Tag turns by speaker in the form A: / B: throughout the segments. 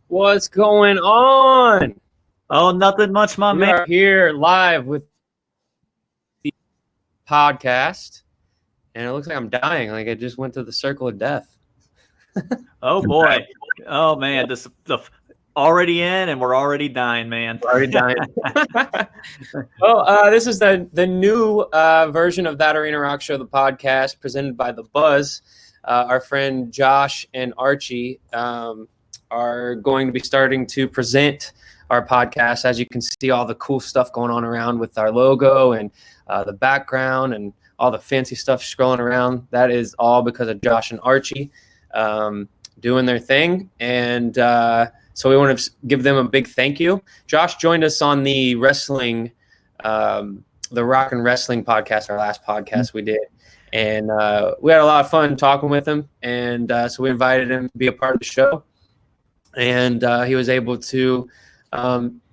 A: What's going on?
B: Oh, nothing much, my man.
A: We are here live with the podcast, and it looks like I'm dying. Like I just went through the circle of death.
B: Oh boy. Oh man, this already in, and we're already dying, man.
A: We're already dying. Well, this is the new version of That Arena Rock Show, the podcast presented by The Buzz. Our friend Josh and Archie are going to be starting to present our podcast. As you can see, all the cool stuff going on around with our logo and the background and all the fancy stuff scrolling around. That is all because of Josh and Archie doing their thing. And so we want to give them a big thank you. Josh joined us on the wrestling, the Rock and Wrestling podcast, our last podcast we did. And we had a lot of fun talking with him. And so we invited him to be a part of the show. And he was able to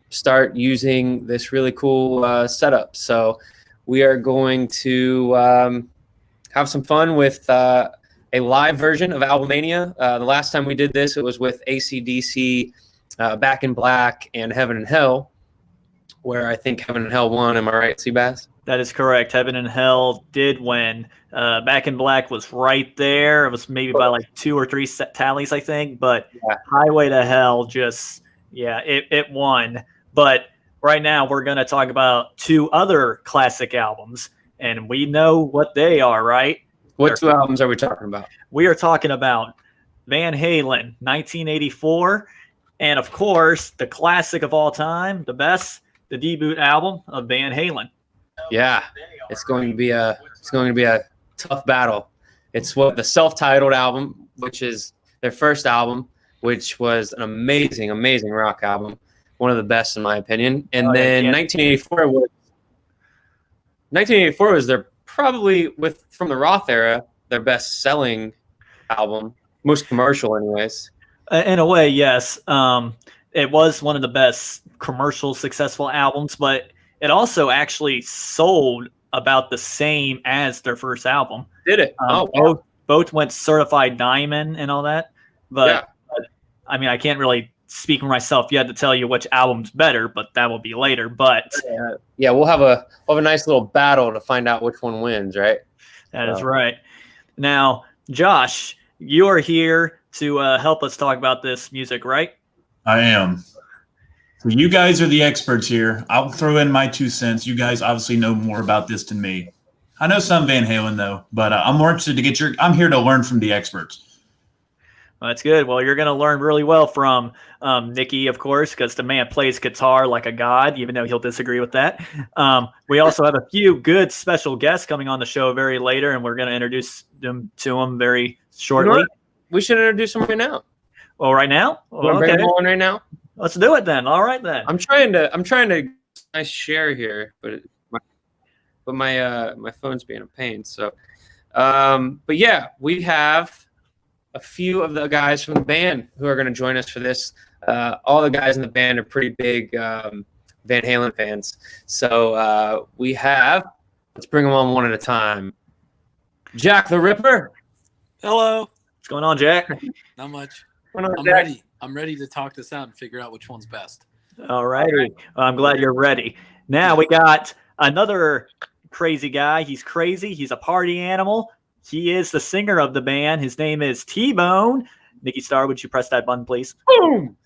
A: start using this really cool setup. So we are going to have some fun with a live version of Album-Mania. The last time we did this, it was with AC/DC, Back in Black, and Heaven and Hell, where I think Heaven and Hell won. Am I right, Seebass?
B: That is correct. Heaven and Hell did win. Back in Black was right there. It was maybe by like 2 or 3 tallies, I think. But yeah. Highway to Hell just, it won. But right now we're going to talk about 2 other classic albums. And we know what they are, right?
A: What 2 albums are we talking about?
B: We are talking about Van Halen, 1984. And, of course, the classic of all time, the debut album of Van Halen.
A: Yeah, it's going to be a tough battle. It's the self-titled album, which is their first album, which was an amazing rock album, one of the best in my opinion. And then 1984 was their probably from the Roth era their best-selling album, most commercial, anyways.
B: In a way, yes. It was one of the best commercial successful albums, but it also actually sold about the same as their first album.
A: Did it?
B: Both went certified diamond and all that. But I mean, I can't really speak for myself yet to tell you which album's better, but that will be later. But
A: we'll have a nice little battle to find out which one wins, right?
B: That is right. Now, Josh, you are here to help us talk about this music, right?
C: I am. So you guys are the experts here. I'll throw in my 2 cents. You guys obviously know more about this than me. I know some Van Halen though, but I'm more interested to get I'm here to learn from the experts.
B: Well, that's good. Well, you're going to learn really well from Nikki, of course, because the man plays guitar like a god, even though he'll disagree with that. We also have a few good special guests coming on the show very later, and we're going to introduce them to them very shortly.
A: We should introduce them right now.
B: Well, right now?
A: Well, okay. On right now.
B: Let's do it then. All right then.
A: I'm trying to nice share here, but my phone's being a pain. So, but yeah, we have a few of the guys from the band who are going to join us for this. All the guys in the band are pretty big Van Halen fans. So let's bring them on one at a time. Jack the Ripper.
D: Hello.
B: What's going on, Jack?
D: Not much.
A: I'm
D: ready. I'm ready to talk this out and figure out which one's best.
B: All righty. Well, I'm glad you're ready. Now we got another crazy guy. He's crazy. He's a party animal. He is the singer of the band. His name is TBone. Nikki Starr, would you press that button, please?
A: Boom.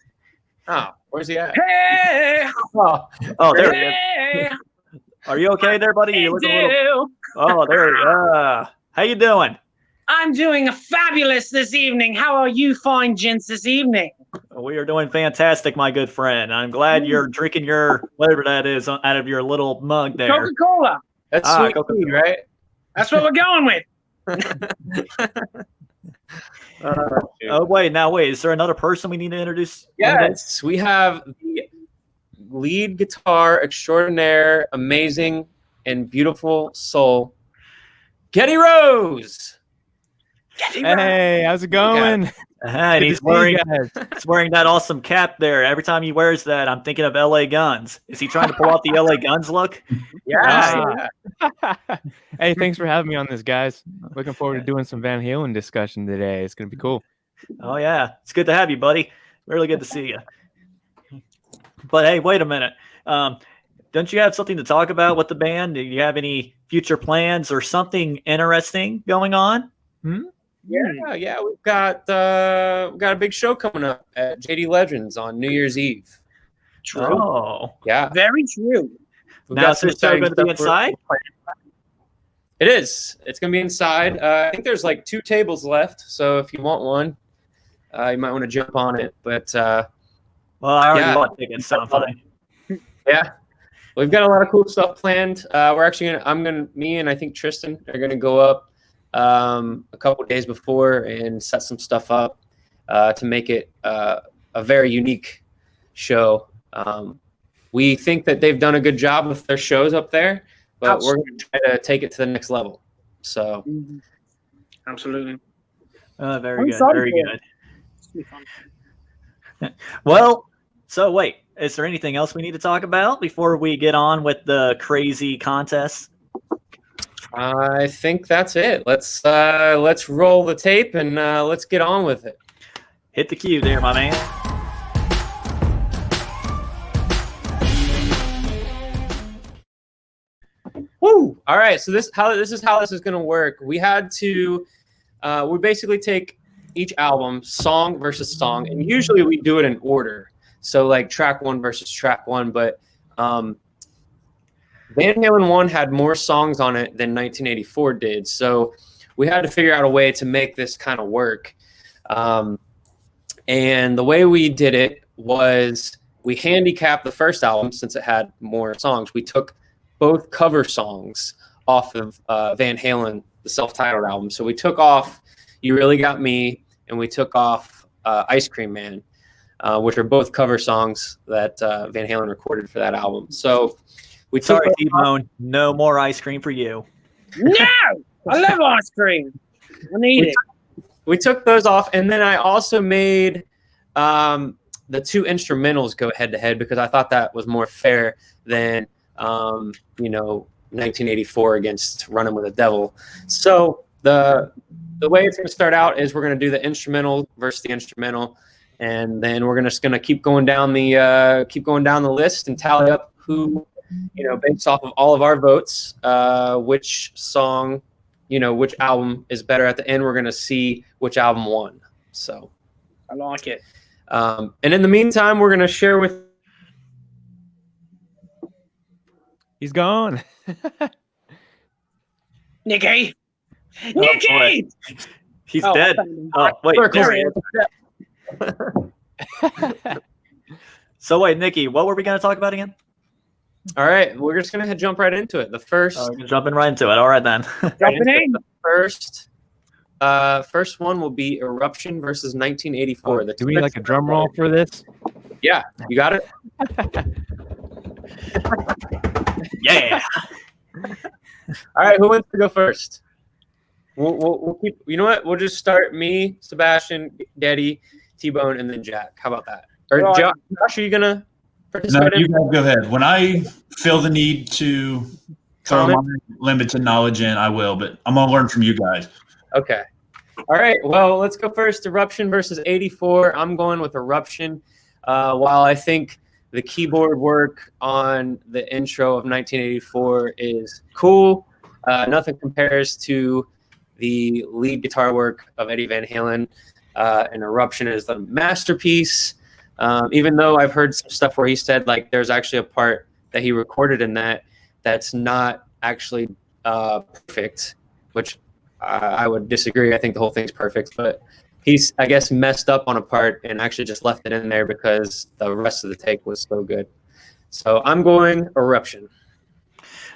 A: Oh, where's he at?
D: Hey!
B: Oh, there he is. Are you okay there, buddy? You look a little... Oh, there he is. How you doing?
E: I'm doing fabulous this evening. How are you fine gents this evening?
B: We are doing fantastic, my good friend. I'm glad you're drinking your, whatever that is, out of your little mug there.
E: Coca-Cola.
A: That's sweet tea, right?
E: That's what we're going with.
B: Wait. Is there another person we need to introduce?
A: Yes, we have lead guitar extraordinaire, amazing and beautiful soul, Geddy Röse.
F: Hey, how's it going?
B: And he's wearing that awesome cap there. Every time he wears that, I'm thinking of LA Guns. Is he trying to pull out the LA Guns look?
A: Yeah.
F: Hey, thanks for having me on this, guys. Looking forward to doing some Van Halen discussion today. It's gonna be cool.
B: Oh yeah, it's good to have you, buddy. Really good to see you. But hey, wait a minute. Don't you have something to talk about with the band? Do you have any future plans or something interesting going on?
A: Yeah. We've got a big show coming up at JD Legends on New Year's Eve.
E: True.
B: Oh,
A: Yeah.
E: Very true.
A: We've
B: now
A: got
B: is
A: some
B: this show
A: exciting
B: going to be
A: stuff we're-
B: inside?
A: It is. It's going to be inside. I think there's like 2 tables left, so if you want one, you might want to jump on it. But
B: Well, I already
A: Yeah.
B: bought tickets, so I'm fine.
A: yeah, we've got a lot of cool stuff planned. We're actually me and I think Tristan are gonna go up a couple days before and set some stuff up to make it a very unique show. We think that they've done a good job with their shows up there, but we're going to try to take it to the next level. So,
E: Absolutely.
B: Very
E: I'm
B: good.
E: excited
B: Very
E: for it.
B: good.
E: It's gonna be fun.
B: Well, so wait, is there anything else we need to talk about before we get on with the crazy contest?
A: I think that's it. Let's roll the tape and let's get on with it.
B: Hit the cue there, my man.
A: Woo! All right, so this is how this is going to work. We had to we basically take each album song versus song, and usually we do it in order. So like track 1 versus track 1, but Van Halen 1 had more songs on it than 1984 did. So we had to figure out a way to make this kind of work. And the way we did it was we handicapped the first album since it had more songs. We took both cover songs off of Van Halen, the self-titled album. So we took off You Really Got Me, and we took off Ice Cream Man, which are both cover songs that Van Halen recorded for that album. So we took
B: Sorry, TBone, no more ice cream for you.
E: No! I love ice cream. I need it.
A: we took those off, and then I also made the 2 instrumentals go head-to-head because I thought that was more fair than 1984 against Running with the Devil. So the way it's going to start out is we're going to do the instrumental versus the instrumental, and then we're just going to keep going down the list and tally up who, based off of all of our votes, which song, which album is better. At the end, we're going to see which album won. So
E: I like it.
A: and in the meantime, we're going to share with.
F: He's gone.
E: Nikki!
B: Oh,
E: Nikki!
B: He's
E: Oh,
B: dead.
E: I found him.
B: Oh, wait.
A: There he
B: is. So wait, Nikki, what were we going to talk about again?
A: All right, we're just going to jump right into it. The first.
B: Jumping right into it. All right, then.
E: Jumping in.
A: First one will be Eruption versus 1984.
F: Do we need like a drum roll for this?
A: Yeah, you got it.
B: Yeah.
A: All right, who wants to go first? We'll keep. You know what? We'll just start me, Sebastian, Geddy, TBone, and then Jack. How about that? Or
E: Right.
A: Josh, are you gonna
C: No,
A: participate?
C: you guys go ahead. When I feel the need to throw my limited knowledge in, I will. But I'm gonna learn from you guys.
A: Okay. All right. Well, let's go first. Eruption versus 84. I'm going with Eruption. While I think the keyboard work on the intro of 1984 is cool, nothing compares to the lead guitar work of Eddie Van Halen. And Eruption is the masterpiece. Even though I've heard some stuff where he said like there's actually a part that he recorded in that's not actually perfect, which I would disagree. I think the whole thing's perfect, but he's, I guess, messed up on a part and actually just left it in there because the rest of the take was so good. So I'm going Eruption.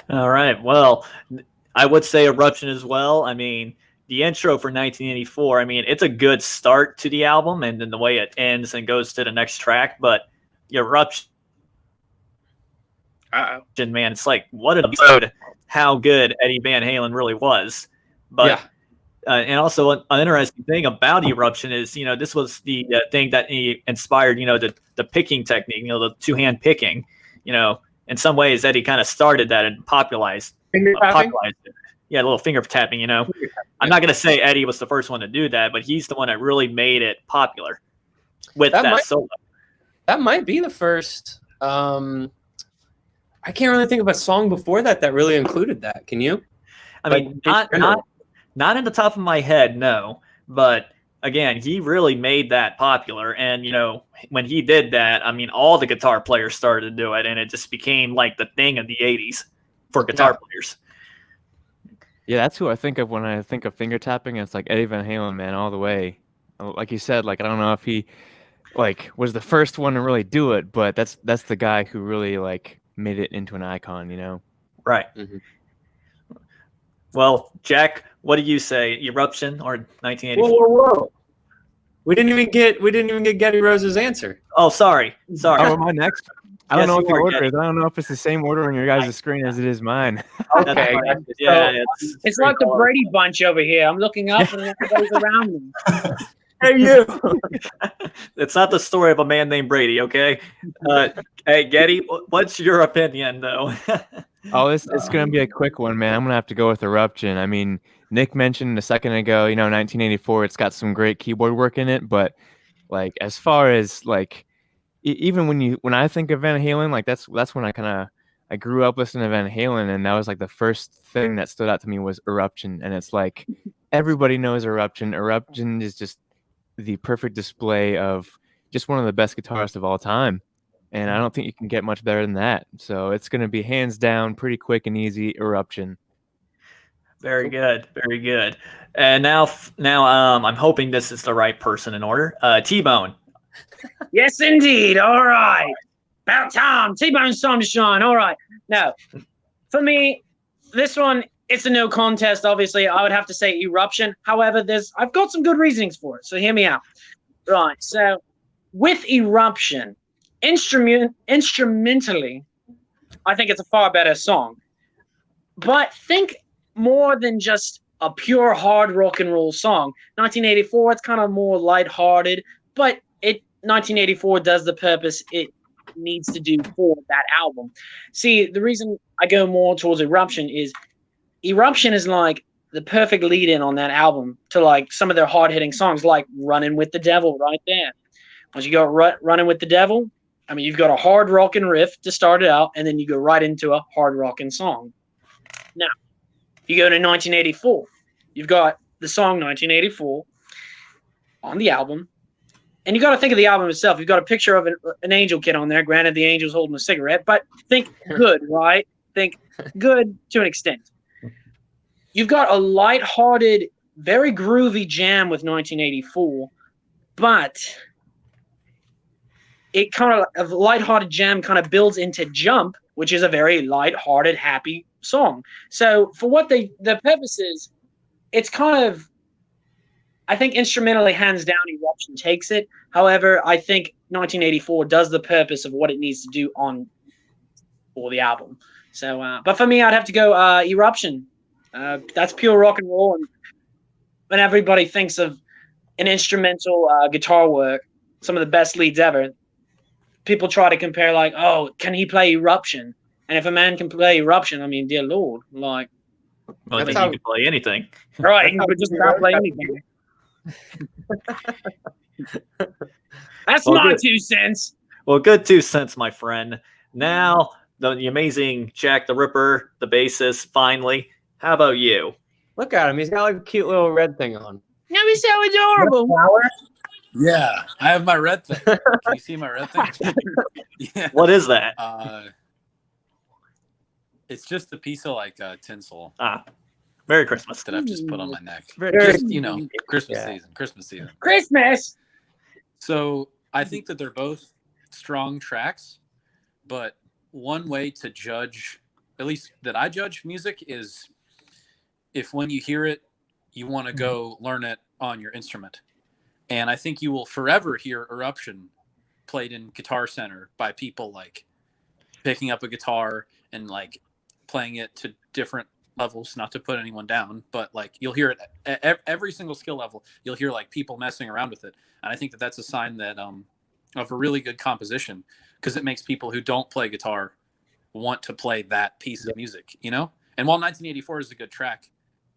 B: All right. Well, I would say Eruption as well. I mean, the intro for 1984, I mean, it's a good start to the album, and then the way it ends and goes to the next track. But Eruption Man, it's like, what an episode how good Eddie Van Halen really was. But and also an interesting thing about Eruption is, this was the thing that he inspired, the picking technique, the two-hand picking. In some ways, Eddie kind of started that and popularized it. Yeah, a little finger tapping, I'm not going to say Eddie was the first one to do that, but he's the one that really made it popular with that solo.
A: That might be the first. I can't really think of a song before that really included that. Can you?
B: I mean, not in the top of my head, no. But again, he really made that popular. And, when he did that, I mean, all the guitar players started to do it. And it just became like the thing of the 80s for guitar players.
F: Yeah, that's who I think of when I think of finger tapping. It's like Eddie Van Halen, man, all the way. Like you said, like I don't know if he was the first one to really do it, but that's the guy who really made it into an icon,
B: Right.
A: Mm-hmm.
B: Well, Jack, what do you say? Eruption or 1984?
A: Whoa. We didn't even get Geddy Rose's answer.
B: Oh, sorry.
F: Oh, am I next? I don't know what the order
B: Geddy.
F: is. I don't know if it's the same order on your guys' screen as it is mine.
A: Okay.
B: Yeah,
E: It's like the Brady Bunch over here. I'm looking up and everybody's around me.
A: Hey, you.
B: It's not the story of a man named Brady, okay? Hey, Geddy, what's your opinion, though?
F: Oh, it's going to be a quick one, man. I'm going to have to go with Eruption. I mean, Nick mentioned a second ago, 1984, it's got some great keyboard work in it, but as far as even when I think of Van Halen, that's when I grew up listening to Van Halen, and that was the first thing that stood out to me was Eruption. And it's everybody knows Eruption. Eruption is just the perfect display of just one of the best guitarists of all time. And I don't think you can get much better than that. So it's going to be hands down, pretty quick and easy, Eruption.
B: Very good. Very good. And now I'm hoping this is the right person in order. TBone.
E: Yes, indeed. All right. About time. T-Bone's time to shine. All right. Now, for me, this one, it's a no contest. Obviously, I would have to say Eruption. However, I've got some good reasonings for it. So hear me out. Right. So with Eruption, instrumentally, I think it's a far better song. But think more than just a pure hard rock and roll song. 1984, it's kind of more lighthearted, but 1984 does the purpose it needs to do for that album. See, the reason I go more towards Eruption is the perfect lead-in on that album to some of their hard-hitting songs, like Running with the Devil right there. Once you go Running with the Devil, I mean, you've got a hard rockin' riff to start it out, and then you go right into a hard rockin' song. Now, you go to 1984. You've got the song 1984 on the album, and you got to think of the album itself. You've got a picture of an angel kid on there. Granted, the angel's holding a cigarette, but think good, right? Think good to an extent. You've got a lighthearted, very groovy jam with 1984, but it a lighthearted jam kind of builds into Jump, which is a very lighthearted, happy song. So for what the purpose is, it's kind of, I think instrumentally, hands down, Eruption takes it. However, I think 1984 does the purpose of what it needs to do for the album. So, but for me, I'd have to go Eruption. That's pure rock and roll. And when everybody thinks of an instrumental guitar work, some of the best leads ever, people try to compare oh, can he play Eruption? And if a man can play Eruption, I mean, dear Lord,
B: I think he can play anything.
E: Right, he can just about play anything. That's my 2 cents.
B: Well, good 2 cents, my friend. Now, the amazing Jack the Ripper, the bassist, finally. How about you?
A: Look at him. He's got a cute little red thing on.
E: No, he's so adorable.
D: Yeah, I have my red thing. Can you see my red thing? Yeah.
B: What is that?
D: It's just a piece of tinsel.
B: Merry Christmas.
D: That I've just put on my neck.
B: Just,
D: Christmas season.
E: Christmas.
D: So I think that they're both strong tracks, but one way to judge, at least that I judge music, is if when you hear it, you want to go learn it on your instrument. And I think you will forever hear Eruption played in Guitar Center by people like picking up a guitar and like playing it to different levels, not to put anyone down, but like you'll hear it at every single skill level. You'll hear like people messing around with it. And I think that that's a sign that of a really good composition, because it makes people who don't play guitar want to play that piece of music, you know? And while 1984 is a good track,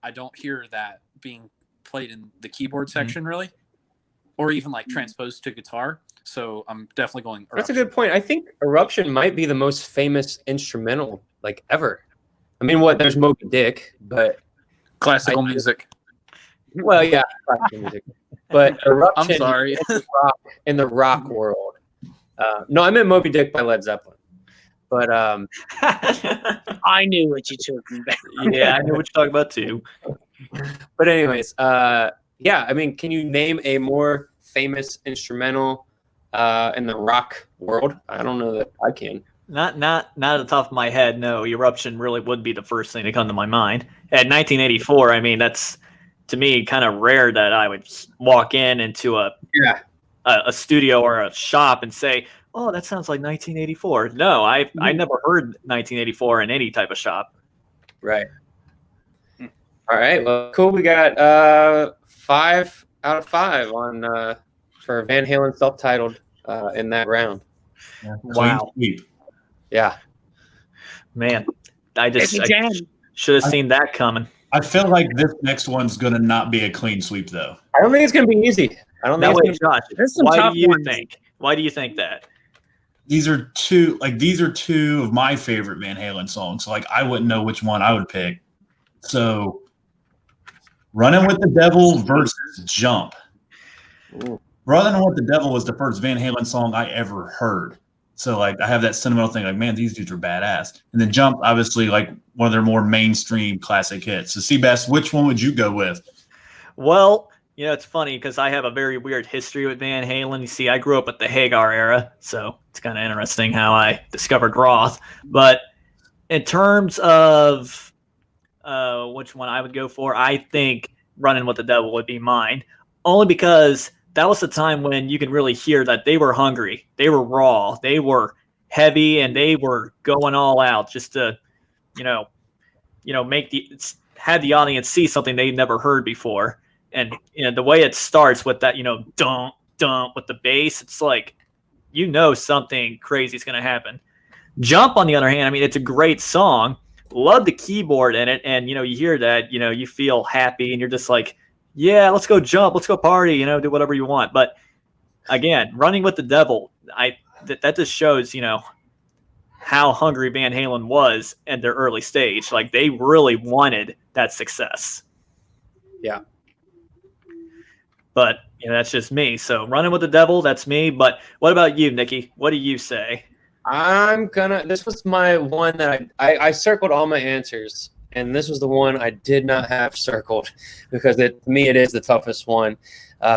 D: I don't hear that being played in the keyboard section really, or even like transposed to guitar. So I'm definitely going Eruption.
A: That's a good point. I think Eruption might be the most famous instrumental like ever. I mean, there's Moby Dick, but
D: classical music.
A: Well, yeah, classical music. But Eruption
D: I'm sorry.
A: in the rock world. No, I meant Moby Dick by Led Zeppelin. But
E: I knew what you took me back.
B: Yeah, I know what you're talking about too.
A: But anyways, yeah, I mean, can you name a more famous instrumental in the rock world? I don't know that I can.
B: Not at the top of my head. No, Eruption really would be the first thing to come to my mind. At 1984, I mean, that's to me kind of rare that I would walk into a studio or a shop and say, "Oh, that sounds like 1984." No, I never heard 1984 in any type of shop.
A: Right. All right. Well, cool. We got 5 out of 5 on for Van Halen self-titled in that round.
C: Yeah.
B: Wow.
A: Yeah.
B: Man, I
E: jam.
B: should have seen that coming.
C: I feel like this next one's going to not be a clean sweep, though.
A: I don't think it's going to be easy. I don't think it's
B: Josh,
E: There's some
B: why
E: tough
B: do you
E: ones.
B: think? Why do you think that?
C: These are two of my favorite Van Halen songs. So, like, I wouldn't know which one I would pick. So, Running with the Devil versus Jump.
A: Ooh.
C: Running with the Devil was the first Van Halen song I ever heard. So, like, I have that sentimental thing, like, man, these dudes are badass. And then Jump, obviously, like, one of their more mainstream classic hits. So, Seabass, which one would you go with?
B: Well, you know, it's funny because I have a very weird history with Van Halen. You see, I grew up with the Hagar era, so it's kind of interesting how I discovered Roth. But in terms of which one I would go for, I think Running with the Devil would be mine, only because that was the time when you could really hear that they were hungry, they were raw, they were heavy, and they were going all out just to, have the audience see something they never heard before. And the way it starts with that, dun dun with the bass, it's like, something crazy is going to happen. Jump, on the other hand, I mean, it's a great song. Love the keyboard in it, and you hear that, you feel happy, and you're just like, yeah, let's go jump, let's go party, do whatever you want. But again, Running with the Devil, that just shows, how hungry Van Halen was at their early stage. Like, they really wanted that success.
A: Yeah.
B: But that's just me. So Running with the Devil, that's me. But what about you, Nikki? What do you say?
A: This was my one that I circled all my answers, and this was the one I did not have circled because to me it is the toughest one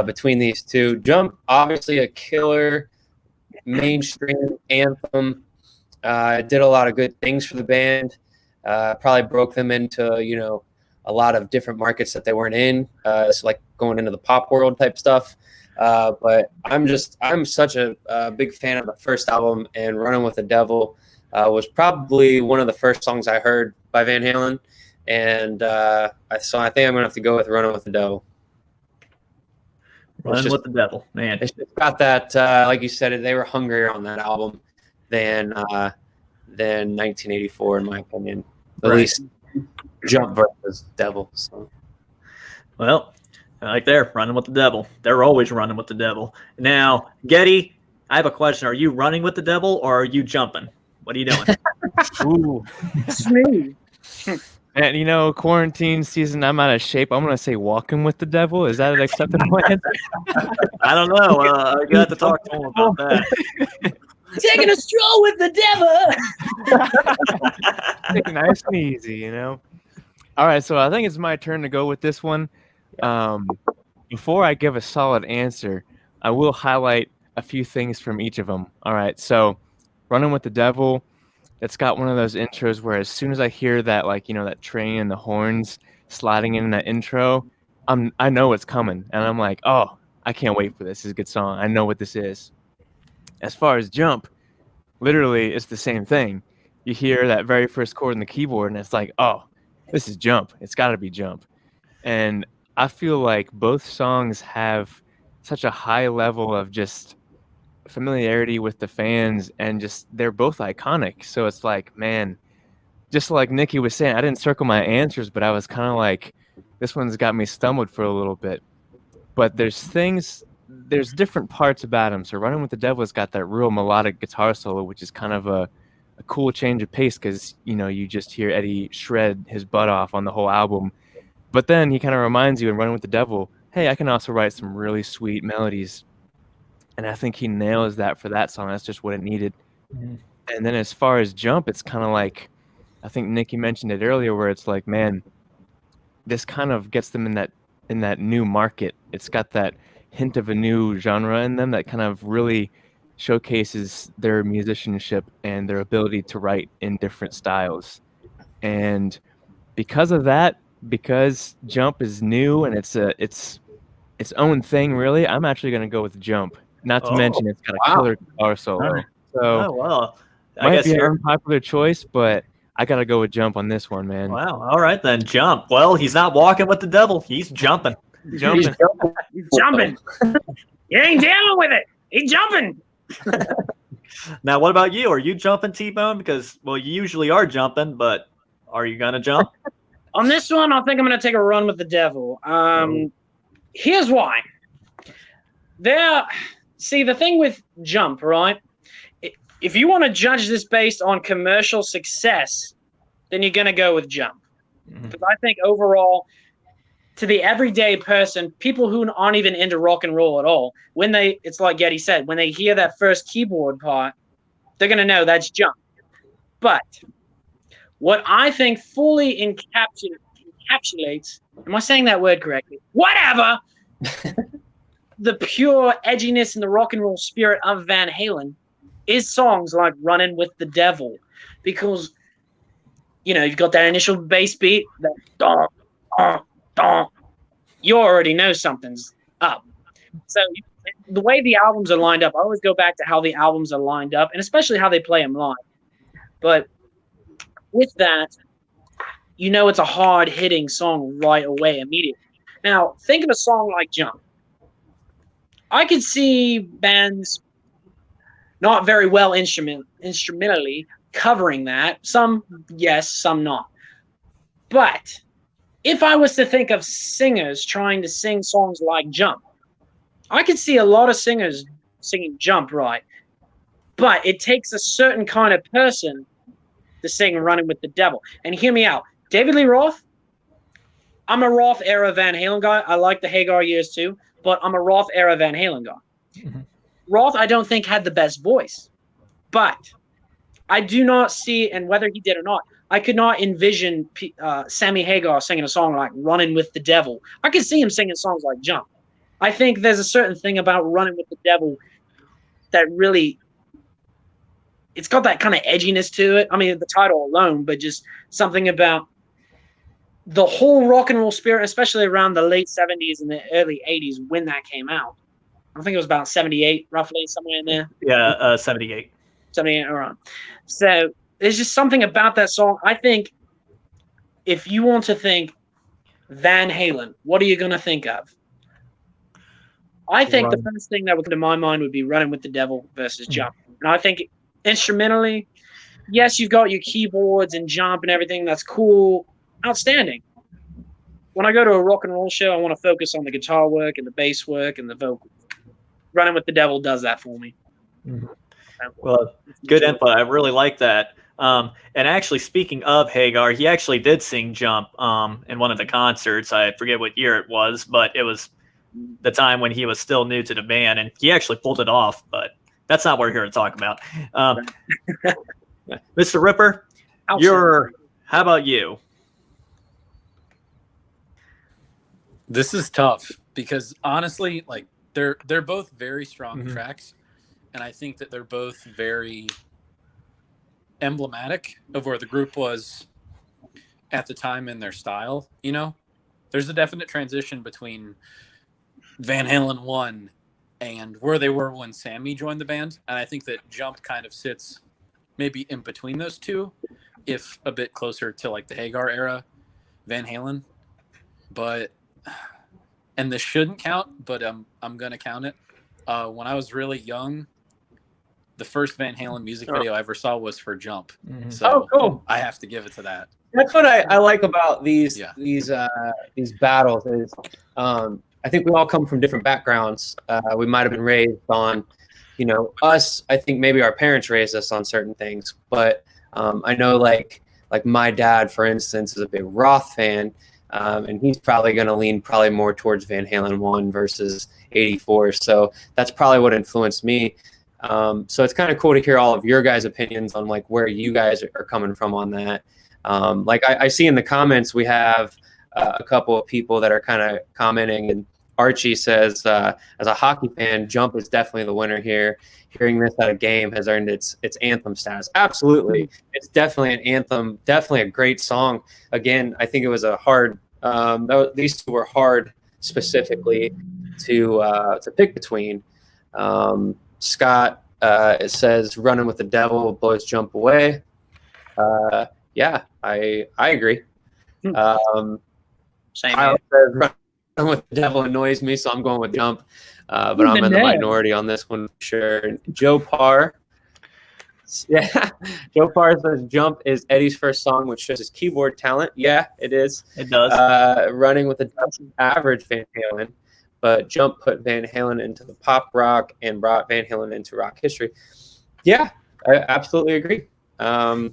A: between these two. Jump, obviously a killer mainstream anthem. It did a lot of good things for the band. Probably broke them into, a lot of different markets that they weren't in. It's like going into the pop world type stuff. But I'm such a big fan of the first album, and Running with the Devil was probably one of the first songs I heard by Van Halen. And so I think I'm going to have to go with Running with the Devil.
B: Running with the Devil, man.
A: It's just got that, like you said, they were hungrier on that album than 1984, in my opinion. At least Jump versus Devil. So.
B: Well, right there, Running with the Devil. They're always running with the devil. Now, Geddy, I have a question. Are you running with the devil or are you jumping? What are you doing?
F: Ooh.
E: Smooth.
F: And quarantine season, I'm out of shape. I'm gonna say walking with the devil. Is that an acceptable answer?
B: I don't know. I got to talk to him about that.
E: Taking a stroll with the devil.
F: Take it nice and easy, All right, so I think it's my turn to go with this one. Before I give a solid answer, I will highlight a few things from each of them. All right, so Running with the Devil, it's got one of those intros where as soon as I hear that, that train and the horns sliding in that intro, I know it's coming, and I'm like, oh, I can't wait for this. This is a good song. I know what this is. As far as Jump, literally it's the same thing. You hear that very first chord in the keyboard, and it's like, oh, this is Jump. It's got to be Jump. And I feel like both songs have such a high level of just familiarity with the fans, and just they're both iconic. So it's like, man, just like Nikki was saying, I didn't circle my answers, but I was kind of like, this one's got me stumbled for a little bit. But there's different parts about him. So Running with the Devil's got that real melodic guitar solo, which is kind of a cool change of pace because, you just hear Eddie shred his butt off on the whole album. But then he kind of reminds you in Running with the Devil, hey, I can also write some really sweet melodies. And I think he nails that for that song. That's just what it needed.
B: Mm-hmm.
F: And then as far as Jump, it's kind of like, I think Nikki mentioned it earlier, where it's like, man, this kind of gets them in that new market. It's got that hint of a new genre in them that kind of really showcases their musicianship and their ability to write in different styles. And because of that, because Jump is new and it's its own thing, really, I'm actually going to go with Jump. Not to mention it's got a killer guitar solo.
C: Right.
F: So
B: Oh, well. I
F: might
B: guess
F: be an
B: you're.
F: unpopular choice, but I got to go with Jump on this one, man.
B: Wow. All right, then. Jump. Well, he's not walking with the devil. He's jumping.
F: Jumping.
E: He's jumping. You ain't dealing with it. He's jumping.
B: Now, what about you? Are you jumping, TBone? Because, well, you usually are jumping, but are you going to jump?
E: On this one, I think I'm going to take a run with the devil. Here's why. See, the thing with Jump, right? If you want to judge this based on commercial success, then you're going to go with Jump. Because I think overall, to the everyday person, people who aren't even into rock and roll at all, it's like Geddy said, when they hear that first keyboard part, they're going to know that's Jump. But what I think fully encapsulates, am I saying that word correctly? Whatever! The pure edginess and the rock and roll spirit of Van Halen is songs like Running with the Devil. Because, you've got that initial bass beat, that dong, dong, dong. You already know something's up. So the way the albums are lined up, I always go back to how the albums are lined up, and especially how they play them live. But with that, it's a hard-hitting song right away, immediately. Now, think of a song like Jump. I could see bands not very well instrumentally covering that. Some, yes, some not. But if I was to think of singers trying to sing songs like Jump, I could see a lot of singers singing Jump, right? But it takes a certain kind of person to sing Running with the Devil. And hear me out. David Lee Roth, I'm a Roth era Van Halen guy. I like the Hagar years too, but I'm a Roth era Van Halen guy. Mm-hmm. Roth, I don't think, had the best voice. But I do not see, and whether he did or not, I could not envision Sammy Hagar singing a song like Running with the Devil. I could see him singing songs like Jump. I think there's a certain thing about Running with the Devil that really, it's got that kind of edginess to it. I mean, the title alone, but just something about the whole rock and roll spirit, especially around the late 70s and the early 80s when that came out. I think it was about 78, roughly, somewhere in there.
B: Yeah, 78.
E: 78, around. So there's just something about that song. I think if you want to think Van Halen, what are you going to think of? I think the first thing that would come to my mind would be Running with the Devil versus Jump. And I think instrumentally, yes, you've got your keyboards and Jump and everything. That's cool. Outstanding. When I go to a rock and roll show, I want to focus on the guitar work and the bass work and the vocals. Running with the Devil does that for me.
B: Mm-hmm. Well, good input. I really like that. And actually, speaking of Hagar, he actually did sing Jump in one of the concerts. I forget what year it was, but it was the time when he was still new to the band, and he actually pulled it off, but that's not what we're here to talk about. Mr. Ripper, how about you?
D: This is tough because honestly, like they're both very strong tracks, and I think that they're both very emblematic of where the group was at the time in their style. There's a definite transition between Van Halen 1 and where they were when Sammy joined the band, and I think that Jump kind of sits maybe in between those two, if a bit closer to like the Hagar era Van Halen. But and this shouldn't count, but I'm gonna count it. When I was really young, the first Van Halen music video I ever saw was for Jump. So
A: cool.
D: I have to give it to that.
A: That's what I like about these battles is I think we all come from different backgrounds. We might have been raised on, us. I think maybe our parents raised us on certain things, but I know like my dad, for instance, is a big Roth fan, and he's probably going to lean more towards Van Halen 1 versus 84. So that's probably what influenced me. So it's kind of cool to hear all of your guys' opinions on like where you guys are coming from on that. Like I see in the comments, we have a couple of people that are kind of commenting, and Archie says, as a hockey fan, Jump is definitely the winner here. Hearing this at a game has earned its anthem status. Absolutely. It's definitely an anthem, definitely a great song. Again, I think it was a hard, these two were hard specifically to pick between. Scott, it says, running with the devil blows Jump away. Yeah, I agree.
E: Same
A: Kyle says, running with the devil annoys me, so I'm going with Jump. But I'm in the minority on this one for sure. Joe Parr. Yeah, Joe Parr says Jump is Eddie's first song, which shows his keyboard talent. Yeah, it is.
B: It does.
A: Running with the devil, average Van Halen, but Jump put Van Halen into the pop rock and brought Van Halen into rock history. Yeah, I absolutely agree. So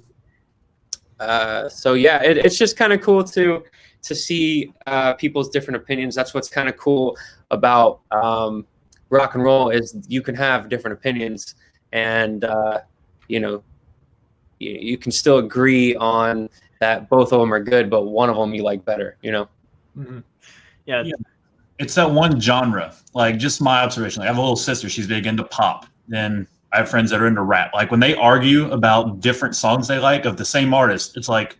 A: yeah, it's just kind of cool to see people's different opinions. That's what's kind of cool about rock and roll is you can have different opinions, and you can still agree on that both of them are good, but one of them you like better.
B: Mm-hmm. Yeah.
C: It's that one genre. Like, just my observation. Like, I have a little sister. She's big into pop. Then I have friends that are into rap. Like, when they argue about different songs they like of the same artist, it's like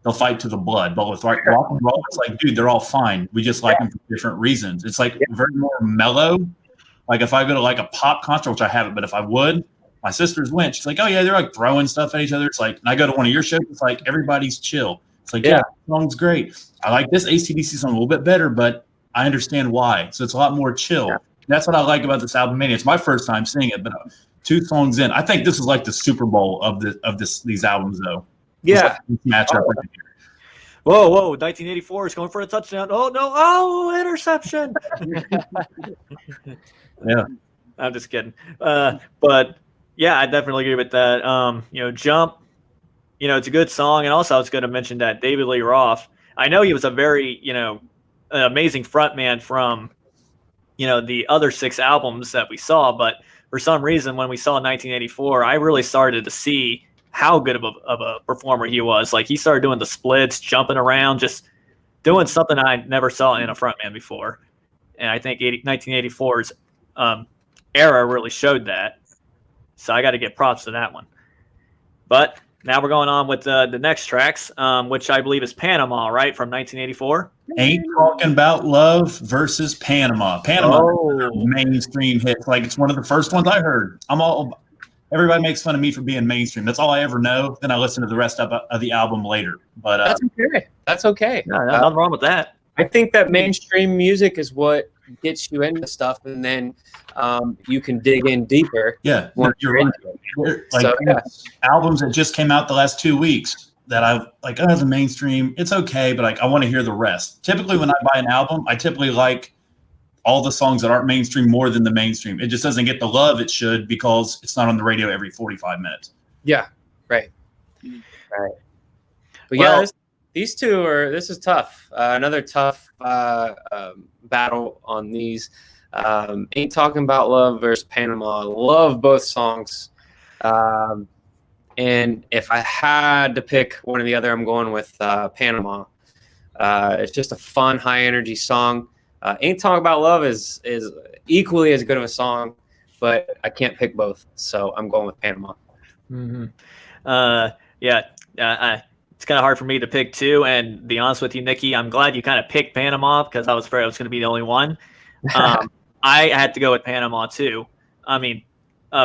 C: they'll fight to the blood. But with rock and roll, it's like, dude, they're all fine. We just like them for different reasons. It's like very more mellow. Like, if I go to like a pop concert, which I haven't, but if I would, my sister's went. She's like, oh yeah, they're like throwing stuff at each other. It's like, and I go to one of your shows, it's like everybody's chill. It's like, yeah, the song's great. I like this AC/DC song a little bit better, but I understand why. So it's a lot more chill. Yeah. That's what I like about this Album-Mania. It's my first time seeing it, but 2 songs in, I think this is like the Super Bowl of these albums, though.
A: Yeah,
C: matchup.
B: Right here. Whoa! 1984 is going for a touchdown. Oh no! Oh, interception!
C: Yeah,
B: I'm just kidding. But yeah, I definitely agree with that. Jump. It's a good song, and also I was going to mention that David Lee Roth. I know he was a very an amazing frontman from the other 6 albums that we saw, but for some reason when we saw 1984, I really started to see how good of a performer he was. Like, he started doing the splits, jumping around, just doing something I never saw in a frontman before. And I think 1984's era really showed that. So I got to give props to that one. But now we're going on with the next tracks, which I believe is Panama, right, from 1984.
C: Ain't Talking About Love versus Panama. Panama, mainstream hit. Like, it's one of the first ones I heard. Everybody makes fun of me for being mainstream. That's all I ever know. Then I listen to the rest of the album later. But
A: that's okay. That's okay.
B: No, nothing wrong with that.
A: I think that mainstream music is what gets you into stuff, and then you can dig in deeper.
C: Yeah,
A: you're into
C: it. Like, albums that just came out the last 2 weeks that I've like, as a mainstream, it's okay, but like I want to hear the rest. Typically, when I buy an album, I typically like all the songs that aren't mainstream more than the mainstream. It just doesn't get the love it should because it's not on the radio every 45 minutes.
A: Yeah, right. But yeah, these two this is tough. Another tough battle on these. Ain't Talking About Love versus Panama. I love both songs. And if I had to pick one or the other, I'm going with Panama. It's just a fun, high energy song. Ain't Talking About Love is equally as good of a song, but I can't pick both, so I'm going with Panama.
B: Mm-hmm. It's kind of hard for me to pick two, and to be honest with you, Nikki, I'm glad you kind of picked Panama because I was afraid I was going to be the only one. I had to go with Panama too. I mean,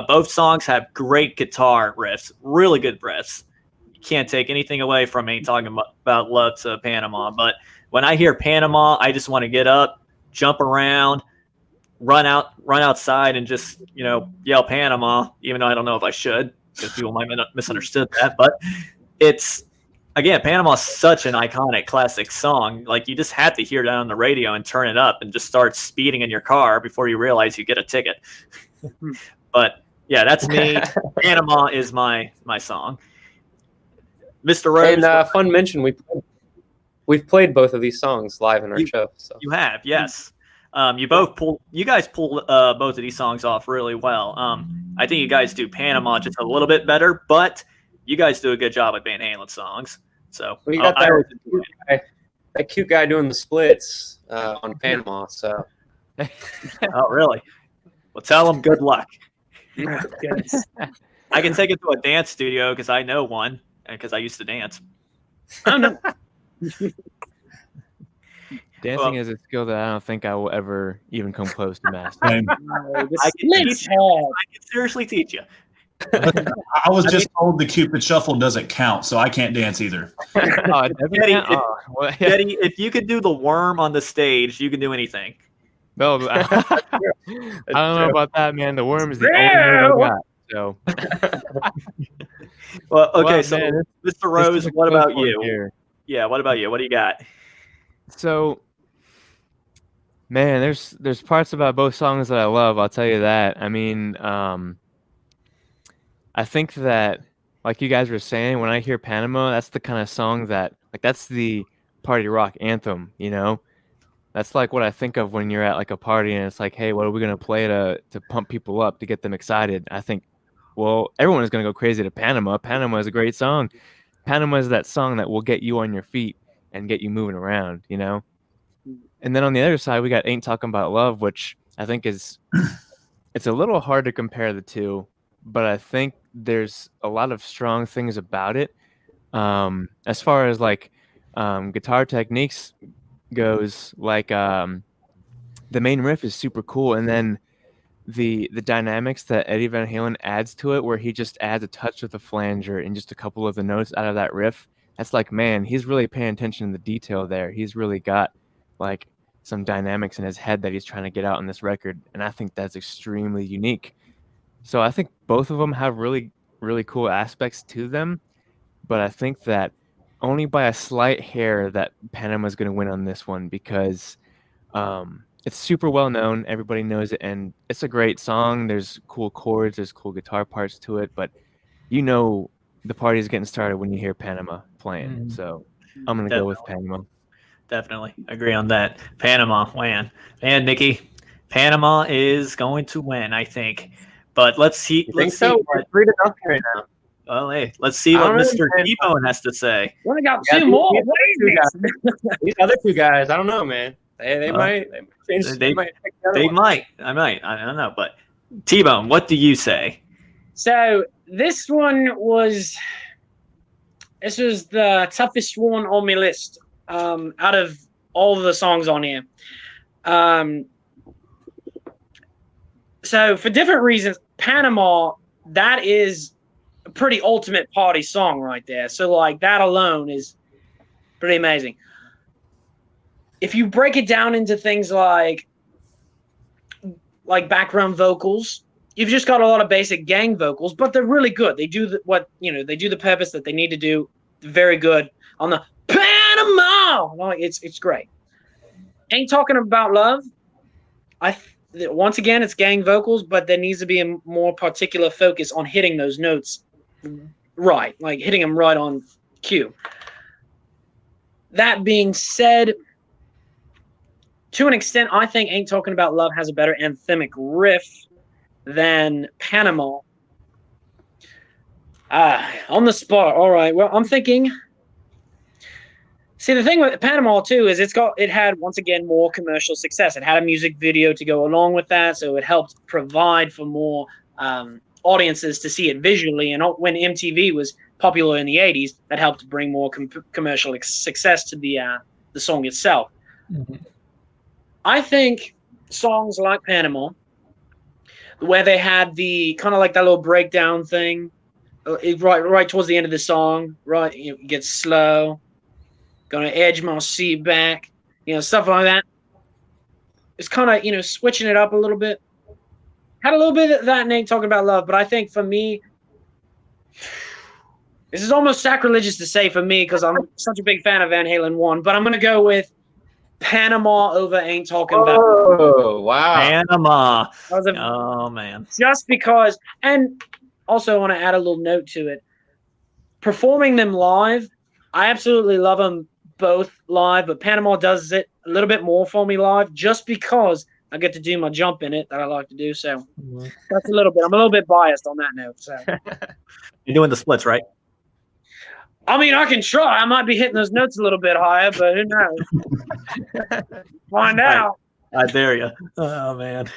B: Both songs have great guitar riffs, really good riffs. You can't take anything away from me talking about Love to Panama. But when I hear Panama, I just want to get up, jump around, run outside, and just yell Panama. Even though I don't know if I should, because people might have misunderstood that. But it's again, Panama is such an iconic classic song. Like, you just had to hear that on the radio and turn it up and just start speeding in your car before you realize you get a ticket. But yeah, that's me. Panama is my song. Mr. Rose.
A: And fun mention, we've played both of these songs live in our show. So.
B: You have, yes. You guys pull both of these songs off really well. I think you guys do Panama just a little bit better, but you guys do a good job at Van Halen songs. So
A: we got that cute guy doing the splits on Panama. So,
B: oh really? Well, tell him good luck. I can take it to a dance studio because I know one, because I used to dance.
E: I don't know.
F: Dancing is a skill that I don't think I will ever even come close to mastering.
B: I can seriously teach you.
C: I was just told the Cupid Shuffle doesn't count, so I can't dance either.
B: Geddy, if you could do the worm on the stage, you can do anything.
F: No, I don't know about that, man. The worm is the only move I got. So,
B: well, okay.
F: Well,
B: so,
F: man,
B: Mr. Rose, what about you? Here. Yeah, what about you? What do you got?
F: So, man, there's parts about both songs that I love. I'll tell you that. I mean, I think that, like you guys were saying, when I hear Panama, that's the kind of song that, like, that's the party rock anthem. That's like what I think of when you're at like a party and it's like, hey, what are we gonna play to pump people up, to get them excited? I think, well, everyone is gonna go crazy to Panama. Panama is a great song. Panama is that song that will get you on your feet and get you moving around, And then on the other side, we got Ain't Talking About Love, which I think it's a little hard to compare the two, but I think there's a lot of strong things about it. As far as like guitar techniques goes, like the main riff is super cool, and then the dynamics that Eddie Van Halen adds to it, where he just adds a touch of the flanger and just a couple of the notes out of that riff, that's like, man, he's really paying attention to the detail there. He's really got like some dynamics in his head that he's trying to get out on this record, and I think that's extremely unique. So I think both of them have really, really cool aspects to them, but I think that only by a slight hair that Panama's going to win on this one, because it's super well known. Everybody knows it, and it's a great song. There's cool chords, there's cool guitar parts to it, but the party's getting started when you hear Panama playing. Mm-hmm. So I'm going to go with Panama.
B: Definitely agree on that. Panama, man. And Nikki, Panama is going to win, I think. But let's see. Let's see.
A: We're 3-0 right now.
B: Well, hey, let's see what Mr. TBone has to say.
E: We only got two more.
A: These other two guys, I don't know, man. They might change. They might.
B: I don't know. But TBone, what do you say?
E: So this was the toughest one on my list out of all of the songs on here. So for different reasons, Panama, that is a pretty ultimate party song right there. So like that alone is pretty amazing. If you break it down into things like background vocals, you've just got a lot of basic gang vocals, but they're really good. They do they do the purpose that they need to do. Very good on the Panama. Like it's great. Ain't Talking About Love. Once again, it's gang vocals, but there needs to be a more particular focus on hitting those notes right, like hitting them right on cue. That being said, to an extent, I think Ain't Talking About Love has a better anthemic riff than Panama. On the spot. All right. Well, I'm thinking. See, the thing with Panama too is it had once again more commercial success. It had a music video to go along with that, so it helped provide for more audiences to see it visually. And when MTV was popular in the '80s, that helped bring more commercial success to the song itself. Mm-hmm. I think songs like Panama, where they had the kind of like that little breakdown thing, right towards the end of the song. Right, it gets slow. Gonna edge my seat back. Stuff like that. It's kind of switching it up a little bit. Had a little bit of that and Ain't Talking About Love, but I think for me, this is almost sacrilegious to say for me because I'm such a big fan of Van Halen 1, but I'm going to go with Panama over Ain't Talking About Love.
A: Oh, wow.
B: Panama. Oh, man.
E: Just because, and also I want to add a little note to it. Performing them live, I absolutely love them both live, but Panama does it a little bit more for me live just because I get to do my jump in it that I like to do. So that's a little bit. I'm a little bit biased on that note. So
B: you're doing the splits, right?
E: I mean, I can try. I might be hitting those notes a little bit higher, but who knows? Find out.
B: I dare you. Oh, man.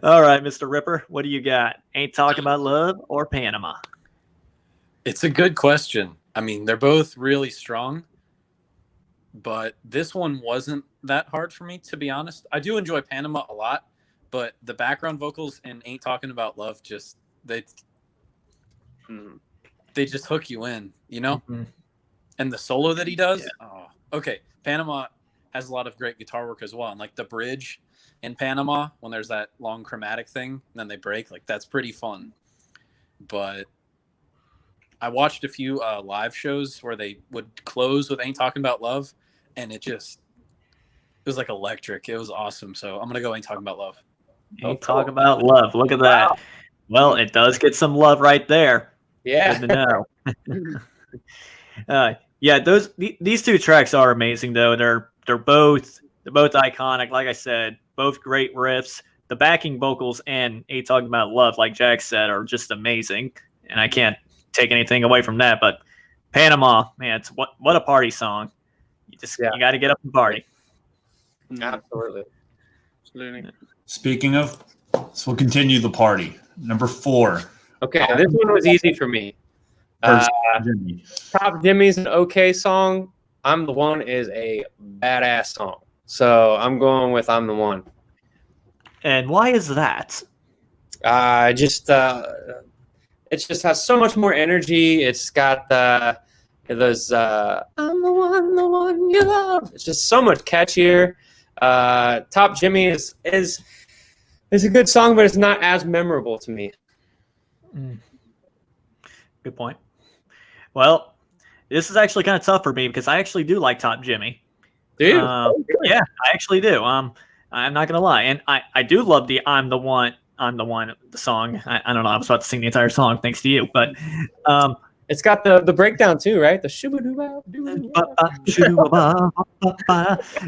B: All right, Mr. Ripper, what do you got? Ain't Talking About Love or Panama?
D: It's a good question. I mean, they're both really strong, but this one wasn't that hard for me, to be honest. I do enjoy Panama a lot, but the background vocals in Ain't Talking About Love just they just hook you in, Mm-hmm. And the solo that he does. Yeah. Oh, okay. Panama has a lot of great guitar work as well. And like the bridge in Panama, when there's that long chromatic thing, and then they break, like that's pretty fun. But I watched a few live shows where they would close with Ain't Talking About Love, and it was like electric. It was awesome. So I'm going to go Ain't Talking About Love.
B: Ain't Talking About Love. Look at that. Wow. Well, it does get some love right there.
A: Yeah.
B: Good to know. Yeah, these two tracks are amazing though. They're both iconic. Like I said, both great riffs. The backing vocals and Ain't Talking About Love, like Jack said, are just amazing. And I can't take anything away from that. But Panama, man, it's what a party song. You got to get up and party.
A: Absolutely.
C: Speaking of, so we'll continue the party. Number 4.
A: Okay, this one was easy for me. Top Jimmy's an okay song. I'm the One is a badass song. So I'm going with I'm the One.
B: And why is that?
A: It just has so much more energy. It's got those I'm the one you love. It's just so much catchier. Top Jimmy is a good song, but it's not as memorable to me.
B: Good point. Well, this is actually kind of tough for me because I actually do like Top Jimmy.
A: Do you?
B: Yeah, I actually do. I'm not gonna lie, and I do love the I'm the One the song. I don't know. I was about to sing the entire song thanks to you, but
A: it's got the breakdown too, right? The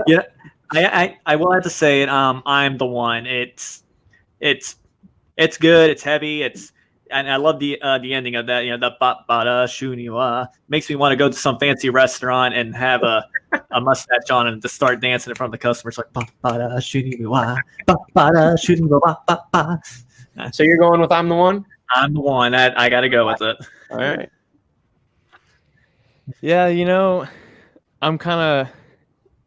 B: yeah. I will have to say it. I'm the One. It's good. It's heavy. And I love the ending of that. The ba ba da shuniwa makes me want to go to some fancy restaurant and have a mustache on and just start dancing in front of the customers like ba ba da shuniwa ba ba da shuniwa ba ba.
A: So you're going with I'm the One?
B: I'm the One. I got to go with it.
A: All right.
F: Yeah, I'm kind of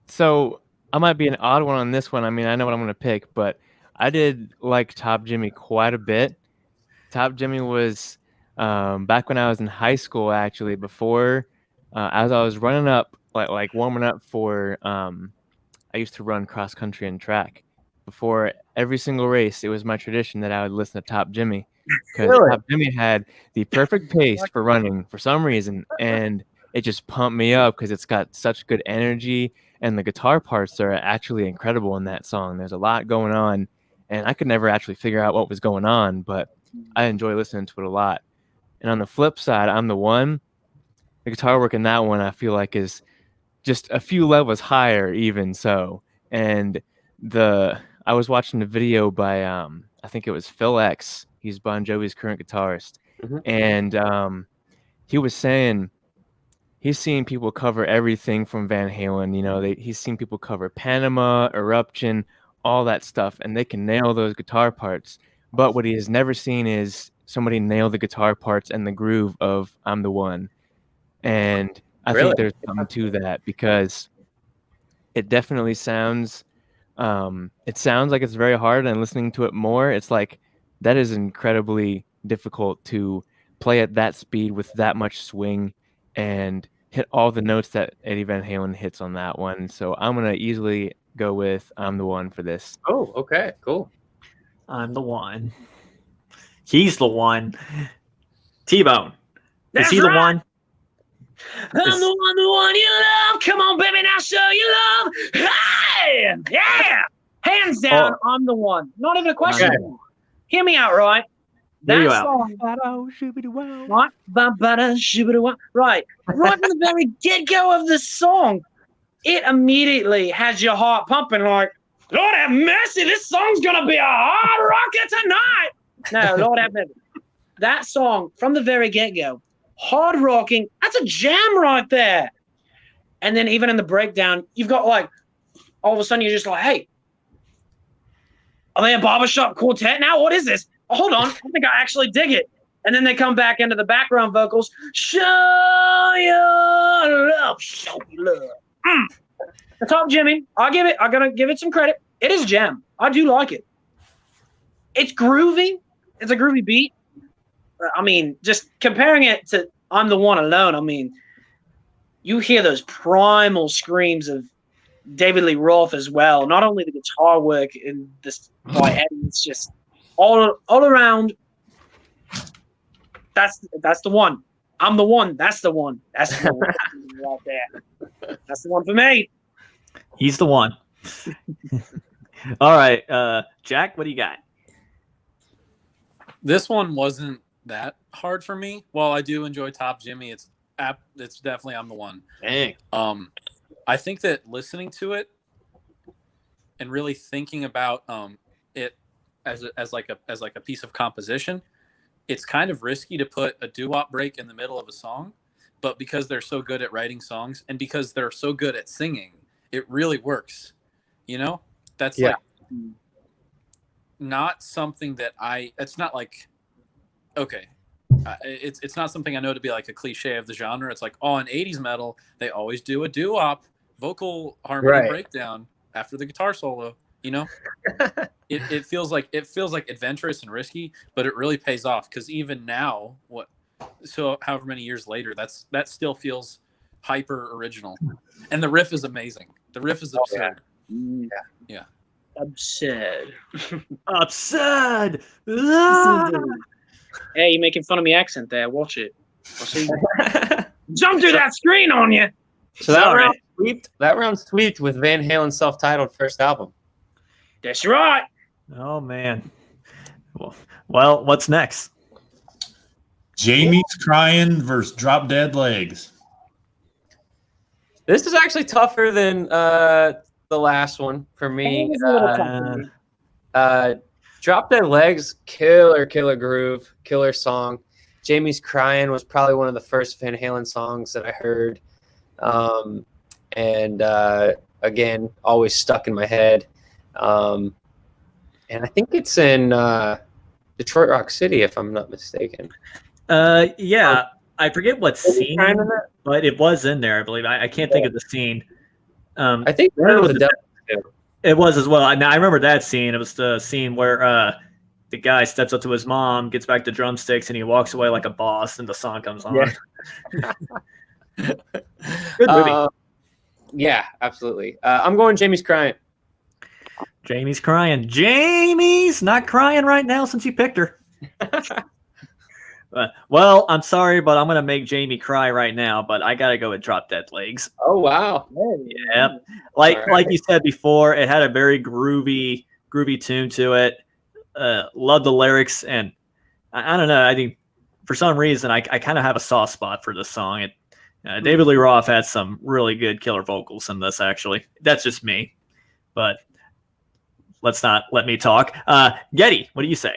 F: so I might be an odd one on this one. I mean, I know what I'm going to pick, but I did like Top Jimmy quite a bit. Top Jimmy was back when I was in high school, actually, before as I was running up, like warming up for I used to run cross country and track. Before every single race, it was my tradition that I would listen to Top Jimmy because really? Top Jimmy had the perfect pace for running for some reason, and it just pumped me up because it's got such good energy, and the guitar parts are actually incredible in that song. There's a lot going on, and I could never actually figure out what was going on, but I enjoy listening to it a lot. And on the flip side, I'm the One. The guitar work in that one I feel like is just a few levels higher even so. And I was watching the video by I think it was Phil X. He's Bon Jovi's current guitarist. Mm-hmm. And he was saying he's seen people cover everything from Van Halen. He's seen people cover Panama, Eruption, all that stuff, and they can nail those guitar parts. But what he has never seen is somebody nail the guitar parts and the groove of I'm the One. And I think there's something to that because it definitely sounds like it's very hard, and listening to it more, it's like that is incredibly difficult to play at that speed with that much swing and hit all the notes that Eddie Van Halen hits on that one. So I'm going to easily go with I'm the One for this.
A: Oh, okay, cool.
B: I'm the one. He's the one. TBone. Is he the one?
E: I'm the one you love. Come on, baby, now show you love. Hey! Yeah! Hands down, I'm the one. Not even a question.
A: Okay.
E: Hear me out, right?
B: Hear you
E: That
B: out.
E: song. Right from the very get-go of the song, it immediately has your heart pumping like, Lord have mercy, this song's gonna be a hard rocker tonight. No, Lord have mercy. That song from the very get-go, hard rocking, that's a jam right there. And then even in the breakdown, you've got like, all of a sudden you're just like, hey, are they a barbershop quartet now? What is this? Oh, hold on, I think I actually dig it. And then they come back into the background vocals. Show your love. Show your love. The top Jimmy. I'm gonna give it some credit. It is jam. I do like it. It's groovy. It's a groovy beat. I mean, just comparing it to I'm the One alone, I mean, you hear those primal screams of David Lee Roth as well. Not only the guitar work in this by Eddie, it's just all around. That's the one. I'm the one. That's the one. That's the one right there. That's the one for me.
B: He's the one. All right, Jack, what do you got?
D: This one wasn't that hard for me. While I do enjoy Top Jimmy, it's definitely I'm the one.
A: Dang.
D: I think that listening to it and really thinking about it as like a piece of composition, it's kind of risky to put a doo-wop break in the middle of a song, but because they're so good at writing songs and because they're so good at singing, it really works. You know, that's like not something that it's not like, okay, it's not something I know to be like a cliche of the genre. It's like, oh, in 80s metal, they always do a doo-wop vocal harmony breakdown after the guitar solo. You know, it feels like adventurous and risky, but it really pays off because even now, however many years later, that still feels hyper original, and the riff is amazing. The riff is absurd. Yeah.
E: Absurd.
B: Absurd.
E: Hey, you're making fun of me accent there. Watch it. I'll see you. Jump through that screen on you.
A: So that round swept with Van Halen's self-titled first album.
E: That's right.
B: Oh man. Well, what's next?
C: Jamie's Crying versus Drop Dead Legs.
A: This is actually tougher than the last one for me. Drop Dead Legs, killer groove, killer song. Jamie's Crying was probably one of the first Van Halen songs that I heard. Again, always stuck in my head. And I think it's in Detroit Rock City, if I'm not mistaken.
B: Yeah, I forget what scene, but it was in there, I believe. I can't think of the scene.
A: I think
B: it was as well. I remember that scene. It was the scene where the guy steps up to his mom, gets back the drumsticks, and he walks away like a boss, and the song comes on.
A: Yeah.
B: Good movie.
A: Yeah, absolutely. I'm going Jamie's Crying.
B: Jamie's crying. Jamie's not crying right now since you picked her. Well, I'm sorry, but I'm going to make Jamie cry right now, but I got to go with Drop Dead Legs.
A: Oh, wow.
B: Yeah. Like you said before, it had a very groovy tune to it. Love the lyrics, and I don't know. I think for some reason I kind of have a soft spot for this song. David Lee Roth had some really good killer vocals in this, actually. That's just me. But let me talk. Geddy, what do you say?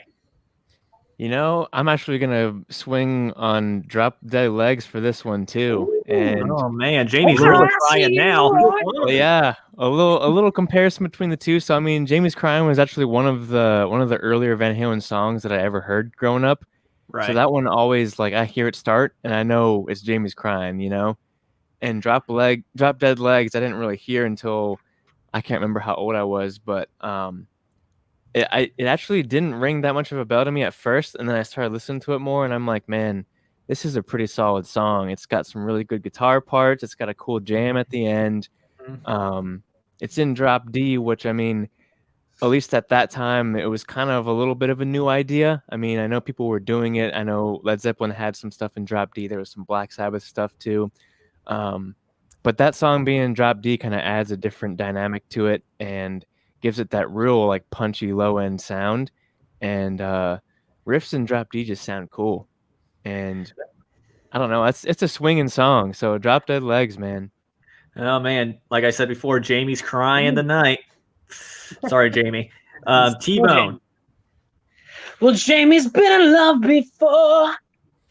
F: You know, I'm actually gonna swing on Drop Dead Legs for this one too. And
B: oh man, Jamie's really crying now.
F: Well, yeah, a little comparison between the two. So I mean, Jamie's Crying was actually one of the earlier Van Halen songs that I ever heard growing up.
B: Right.
F: So that one always, like, I hear it start and I know it's Jamie's Crying, you know. And Drop Dead Legs I didn't really hear until I can't remember how old I was, but it actually didn't ring that much of a bell to me at first, and then I started listening to it more, and I'm like, man, this is a pretty solid song. It's got some really good guitar parts. It's got a cool jam at the end. It's in drop D, which, I mean, at least at that time, it was kind of a little bit of a new idea. I mean, I know people were doing it. I know Led Zeppelin had some stuff in drop D. There was some Black Sabbath stuff too. But that song being in drop D kind of adds a different dynamic to it and gives it that real like punchy low end sound. And riffs in drop D just sound cool. And I don't know, it's a swinging song. So Drop Dead Legs, man.
B: Oh man, like I said before, Jamie's crying tonight. Sorry, Jamie. T-Bone.
E: Well, Jamie's been in love before,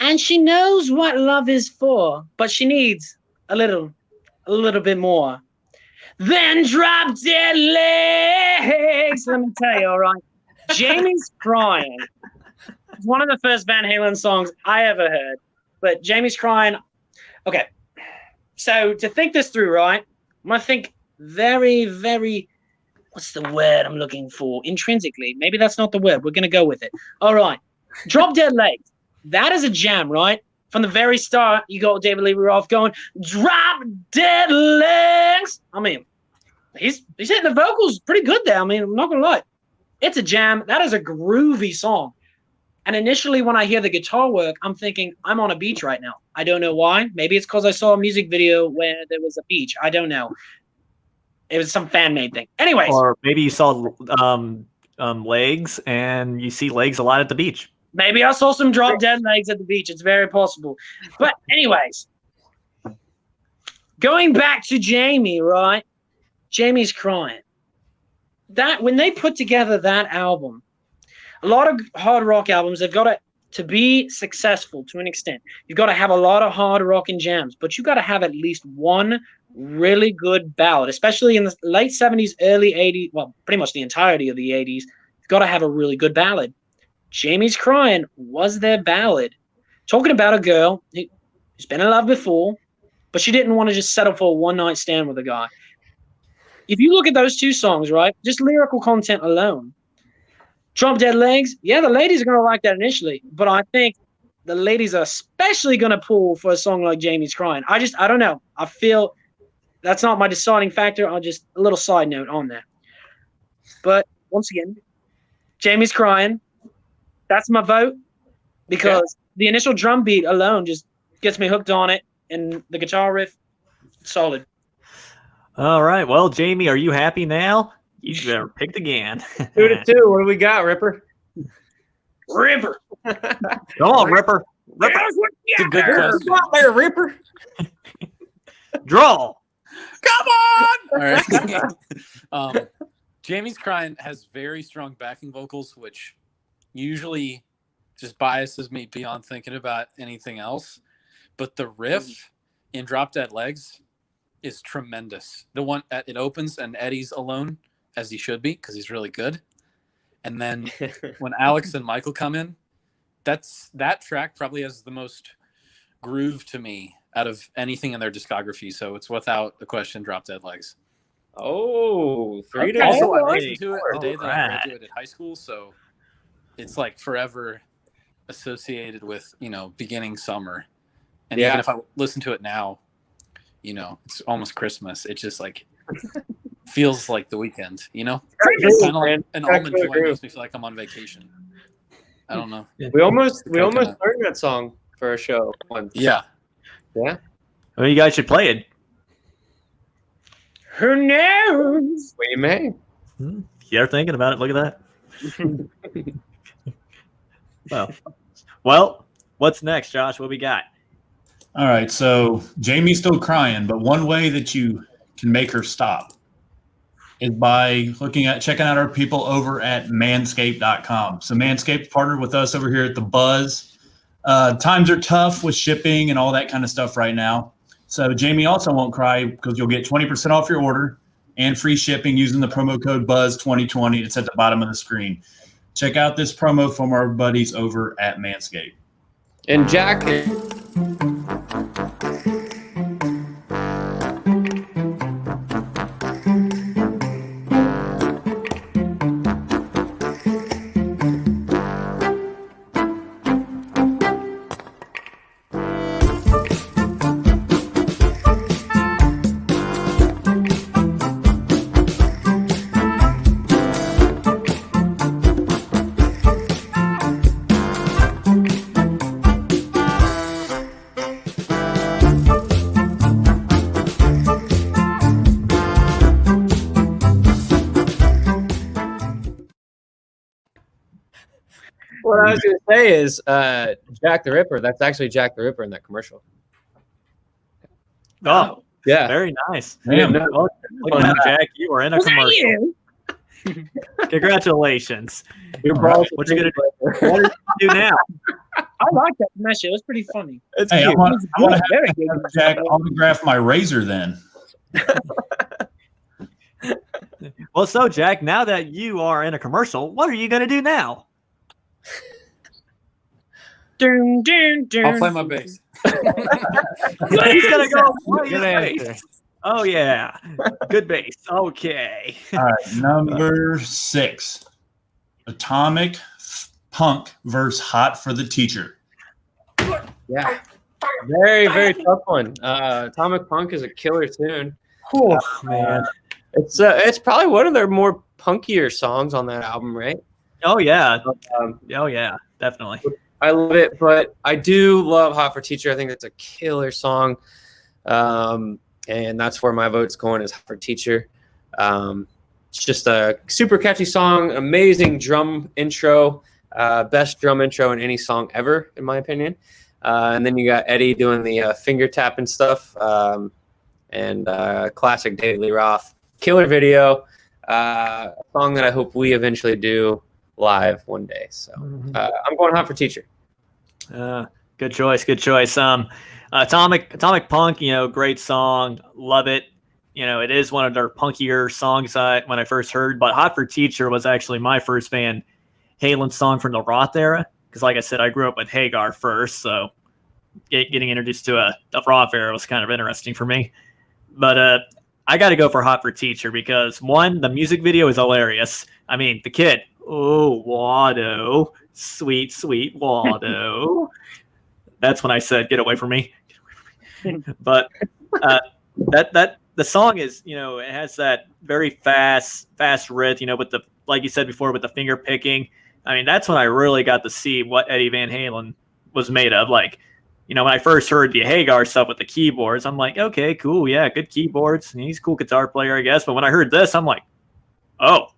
E: and she knows what love is for, but she needs a little bit more. Then Drop Dead Legs. Let me tell you, all right. Jamie's crying. It's one of the first Van Halen songs I ever heard, but Jamie's crying. Okay. So to think this through, right, I'm going to think very, very, what's the word I'm looking for? Intrinsically. Maybe that's not the word. We're going to go with it. All right. Drop Dead Legs. That is a jam, right? From the very start, you got David Lee Roth going, Drop Dead Legs. I mean, he's hitting the vocals pretty good there. I mean, I'm not going to lie. It's a jam. That is a groovy song. And initially, when I hear the guitar work, I'm thinking, I'm on a beach right now. I don't know why. Maybe it's because I saw a music video where there was a beach. I don't know. It was some fan-made thing. Anyways.
B: Or maybe you saw legs, and you see legs a lot at the beach.
E: Maybe I saw some Drop Dead Legs at the beach. It's very possible. But anyways, going back to Jamie, right? Jamie's crying. That when they put together that album, a lot of hard rock albums, they've got to be successful to an extent. You've got to have a lot of hard rock and jams, but you've got to have at least one really good ballad, especially in the late 70s, early 80s, well, pretty much the entirety of the 80s. You've got to have a really good ballad. Jamie's Crying was their ballad, talking about a girl who's been in love before, but she didn't want to just settle for a one-night stand with a guy. If you look at those two songs, right, just lyrical content alone, Drop Dead Legs, yeah, the ladies are going to like that initially, but I think the ladies are especially going to pull for a song like Jamie's Crying. I don't know. I feel that's not my deciding factor. I'll just a little side note on that. But once again, Jamie's Crying, that's my vote because the initial drum beat alone just gets me hooked on it, and the guitar riff, solid.
B: All right. Well, Jamie, are you happy now? You better pick again.
A: 2-2. What do we got, Ripper?
E: Ripper.
B: Come on, Ripper. Ripper.
E: It's
B: a good question.
A: Come on there, Ripper.
B: Draw.
D: Come on! All right. Jamie's Crying has very strong backing vocals, which usually just biases me beyond thinking about anything else. But the riff in Drop Dead Legs is tremendous. The one it opens and Eddie's alone, as he should be, because he's really good. And then when Alex and Michael come in, that track probably has the most groove to me out of anything in their discography. So it's without a question Drop Dead Legs.
A: Oh, 3-2.
D: Also, I listened to it the day that I graduated high school, so it's like forever associated with, beginning summer. And even if I listen to it now, it's almost Christmas. It just like feels like the weekend, It's kind of like an almond joy makes me feel like I'm on vacation. I don't know.
A: We almost learned that song for a show once.
D: Yeah.
A: Yeah.
B: Well, you guys should play it.
E: Who knows?
A: We may.
B: You're thinking about it. Look at that. Well, what's next, Josh? What we got?
C: All right, so Jamie's still crying, but one way that you can make her stop is by checking out our people over at manscaped.com. So Manscaped partnered with us over here at The Buzz. Times are tough with shipping and all that kind of stuff right now. So Jamie also won't cry because you'll get 20% off your order and free shipping using the promo code BUZZ2020. It's at the bottom of the screen. Check out this promo from our buddies over at Manscaped.
A: And Jack. What I was going to say is Jack the Ripper. That's actually Jack the Ripper in that commercial.
B: Oh,
A: Yeah.
B: very nice.
C: Damn.
B: Well, look at that, Jack. You are in a
E: Was that
B: commercial.
E: you?
B: Congratulations.
A: Your
C: All
A: balls
C: right.
B: What you gonna do? What are you gonna do now?
E: I like that commercial. It was pretty funny.
A: It's
C: Hey, I
A: cute.
C: want to
E: Very
C: have
E: good.
C: Jack autograph my razor then.
B: Well, so Jack, now that you are in a commercial, what are you gonna do now?
E: Dun, dun, dun.
D: I'll play my bass.
B: He's gonna go play his
F: Good answer.
B: bass. Oh yeah, good bass. Okay.
C: All right, number 6. Atomic Punk versus Hot for the Teacher.
A: Yeah. Very, very tough one. Atomic Punk is a killer tune.
B: Oh man.
A: It's probably one of their more punkier songs on that album, right?
B: Oh yeah.
A: Um,
B: Oh yeah. Definitely.
A: I love it, but I do love Hot for Teacher. I think it's a killer song. And that's where my vote's going, is Hot for Teacher. It's just a super catchy song, amazing drum intro, best drum intro in any song ever, in my opinion. And then you got Eddie doing the finger tapping stuff, and classic David Lee Roth. Killer video, a song that I hope we eventually do live one day. So I'm going Hot for Teacher.
B: Good choice. Good choice. Atomic Punk, great song. Love it. It is one of their punkier songs when I first heard, but Hot for Teacher was actually my first Van Halen song from the Roth era. Because like I said, I grew up with Hagar first, so getting introduced to the Roth era was kind of interesting for me. But I got to go for Hot for Teacher because, one, the music video is hilarious. I mean, the kid, oh, Waldo, sweet, sweet Waldo. That's when I said, get away from me. But the song is, it has that very fast rhythm, with the, like you said before, with the finger picking. I mean, that's when I really got to see what Eddie Van Halen was made of. Like, when I first heard the Hagar stuff with the keyboards, I'm like, okay, cool, yeah, good keyboards. He's a cool guitar player, I guess. But when I heard this, I'm like, oh,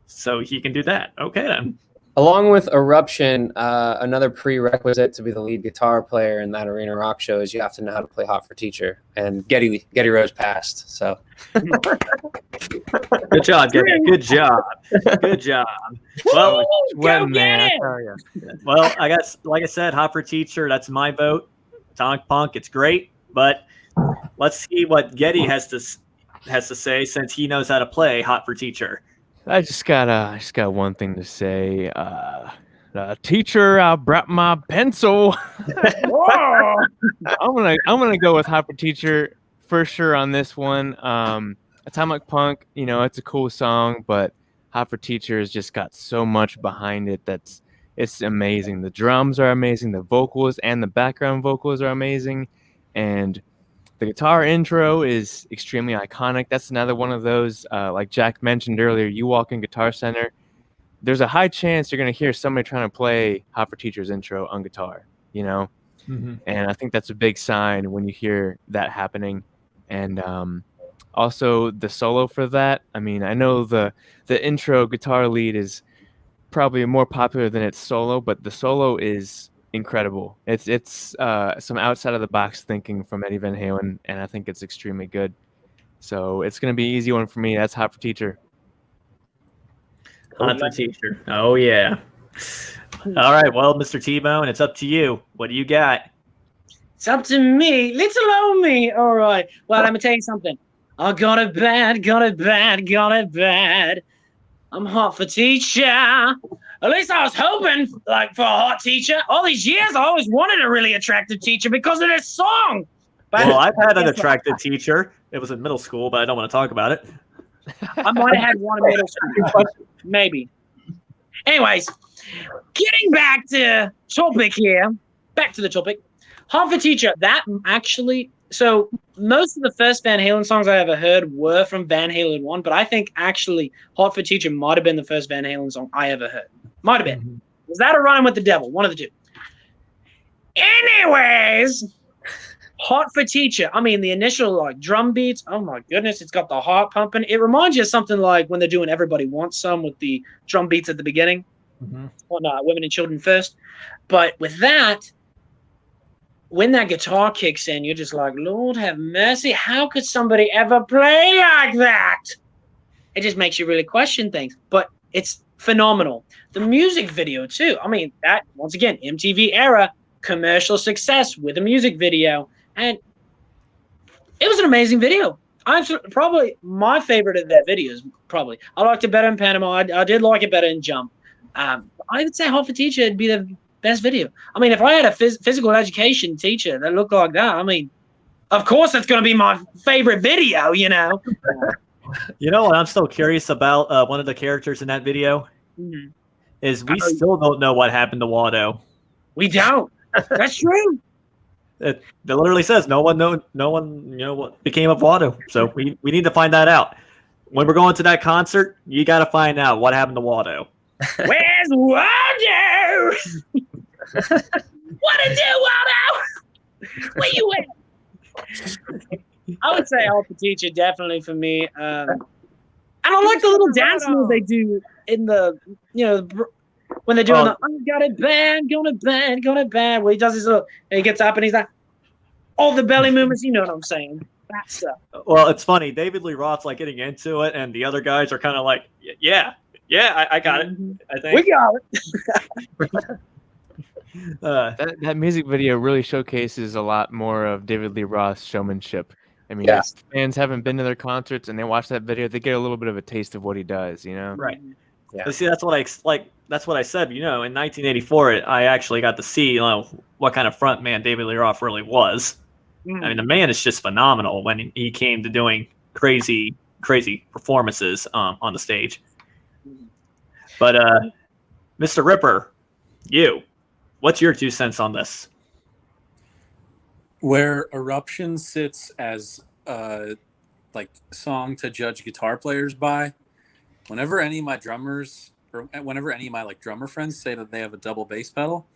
B: so he can do that. Okay, then.
A: Along with Eruption, another prerequisite to be the lead guitar player in that arena rock show is you have to know how to play Hot for Teacher. And Geddy Rose passed. So
B: good job, Geddy. Good job. Good job. Well,
E: Go get it!
B: Well, I guess, like I said, Hot for Teacher, that's my vote. Atomic Punk, it's great, but let's see what Geddy has to say since he knows how to play Hot for Teacher.
F: I just got one thing to say. Teacher, I brought my pencil. I'm gonna go with Hot for Teacher for sure on this one. Atomic Punk, it's a cool song, but Hot for Teacher has just got so much behind it it's amazing. The drums are amazing, the vocals and the background vocals are amazing, and the guitar intro is extremely iconic. That's another one of those, like Jack mentioned earlier, you walk in Guitar Center, there's a high chance you're going to hear somebody trying to play Hot for Teacher's intro on guitar,
B: Mm-hmm.
F: And I think that's a big sign when you hear that happening. And also the solo for that. I mean, I know the intro guitar lead is probably more popular than its solo, but the solo is incredible. It's some outside of the box thinking from Eddie Van Halen, and I think it's extremely good. So it's going to be an easy one for me. That's Hot for Teacher.
B: Hot for Teacher. Oh yeah. All right. Well, Mr. TBone, it's up to you. What do you got?
E: It's up to me. Little old me. All right. Well, let me tell you something. I got it bad, got it bad, got it bad. I'm Hot for Teacher. At least I was hoping, for a hot teacher. All these years, I always wanted a really attractive teacher because of this song. But
B: Well, I've had an attractive teacher. It was in middle school, but I don't want to talk about it.
E: I might have had one in middle school. Maybe. Anyways, getting back to topic here. Back to the topic. Hot for Teacher. That actually... So most of the first Van Halen songs I ever heard were from Van Halen 1, but I think actually Hot for Teacher might have been the first Van Halen song I ever heard. Might have been. Mm-hmm. Was that a Rhyme with the Devil? One of the two. Anyways, Hot for Teacher. I mean, the initial drum beats, oh my goodness, it's got the heart pumping. It reminds you of something like when they're doing Everybody Wants Some with the drum beats at the beginning. whatnot, women and children first. But with that, when that guitar kicks in, you're just like, Lord have mercy, how could somebody ever play like that? It just makes you really question things. But it's phenomenal. The music video, too. I mean, that, once again, MTV era, commercial success with a music video. And it was an amazing video. Probably my favorite of that video is probably. I liked it better in Panama. I did like it better in Jump. I would say Hot for Teacher would be the best video. I mean, if I had a physical education teacher that looked like that, I mean, of course that's going to be my favorite video, you know?
B: You know what I'm still curious about one of the characters in that video?
E: Mm-hmm.
B: Is we still don't know what happened to Watto.
E: We don't. That's true.
B: It literally says no one what became of Watto. So we need to find that out. When we're going to that concert, you got to find out what happened to Watto.
E: Where's Watto? What to do, Watto? Where you at? I would say Hot for Teacher definitely for me. And I like the little dance moves they do in the, when they're doing the "I got it bad, gonna bad," where he does his little, and he gets up and he's like, all the belly movements, you know what I'm saying? That stuff.
B: Well, it's funny. David Lee Roth's like getting into it, and the other guys are kind of like, yeah, I got it. I think
E: we got it.
F: That music video really showcases a lot more of David Lee Roth's showmanship. I mean, if fans haven't been to their concerts and they watch that video, they get a little bit of a taste of what he does, you know?
B: Right.
A: Yeah.
B: But see, that's what I said. In 1984, I actually got to see what kind of front man David Lee Roth really was. I mean, the man is just phenomenal when he came to doing crazy performances on the stage. But Mr. Ripper, what's your 2 cents on this?
D: Where Eruption sits as like song to judge guitar players by, whenever any of my drummers or whenever any of my like drummer friends say that they have a double bass pedal,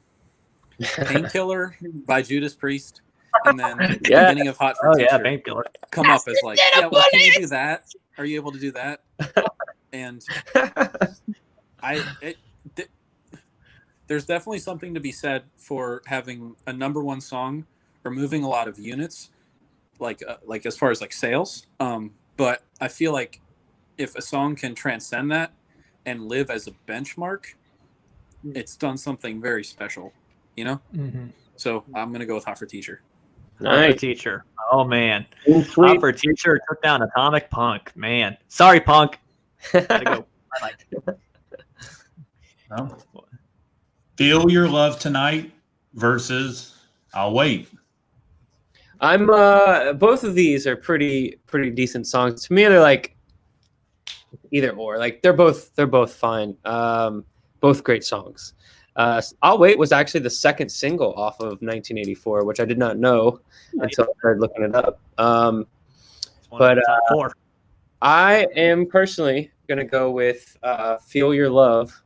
D: Painkiller by Judas Priest, and then the beginning of Hot for Teacher
B: Painkiller
D: come up as like, yeah, well, can you do that? Are you able to do that? And there's definitely something to be said for having a number one song or moving a lot of units, like as far as like sales. But I feel like if a song can transcend that and live as a benchmark, it's done something very special, you know?
B: Mm-hmm.
D: So I'm going to go with Hot for Teacher.
B: Hot for Teacher. Oh, man. Hot for Teacher took down Atomic Punk. Man. Sorry, Punk. Gotta go.
C: Well, Feel Your Love Tonight versus I'll Wait.
A: I'm both of these are pretty decent songs. To me, they're like either or. Like they're both fine. Both great songs. I'll Wait was actually the second single off of 1984, which I did not know until I started looking it up. But I am personally gonna go with Feel Your Love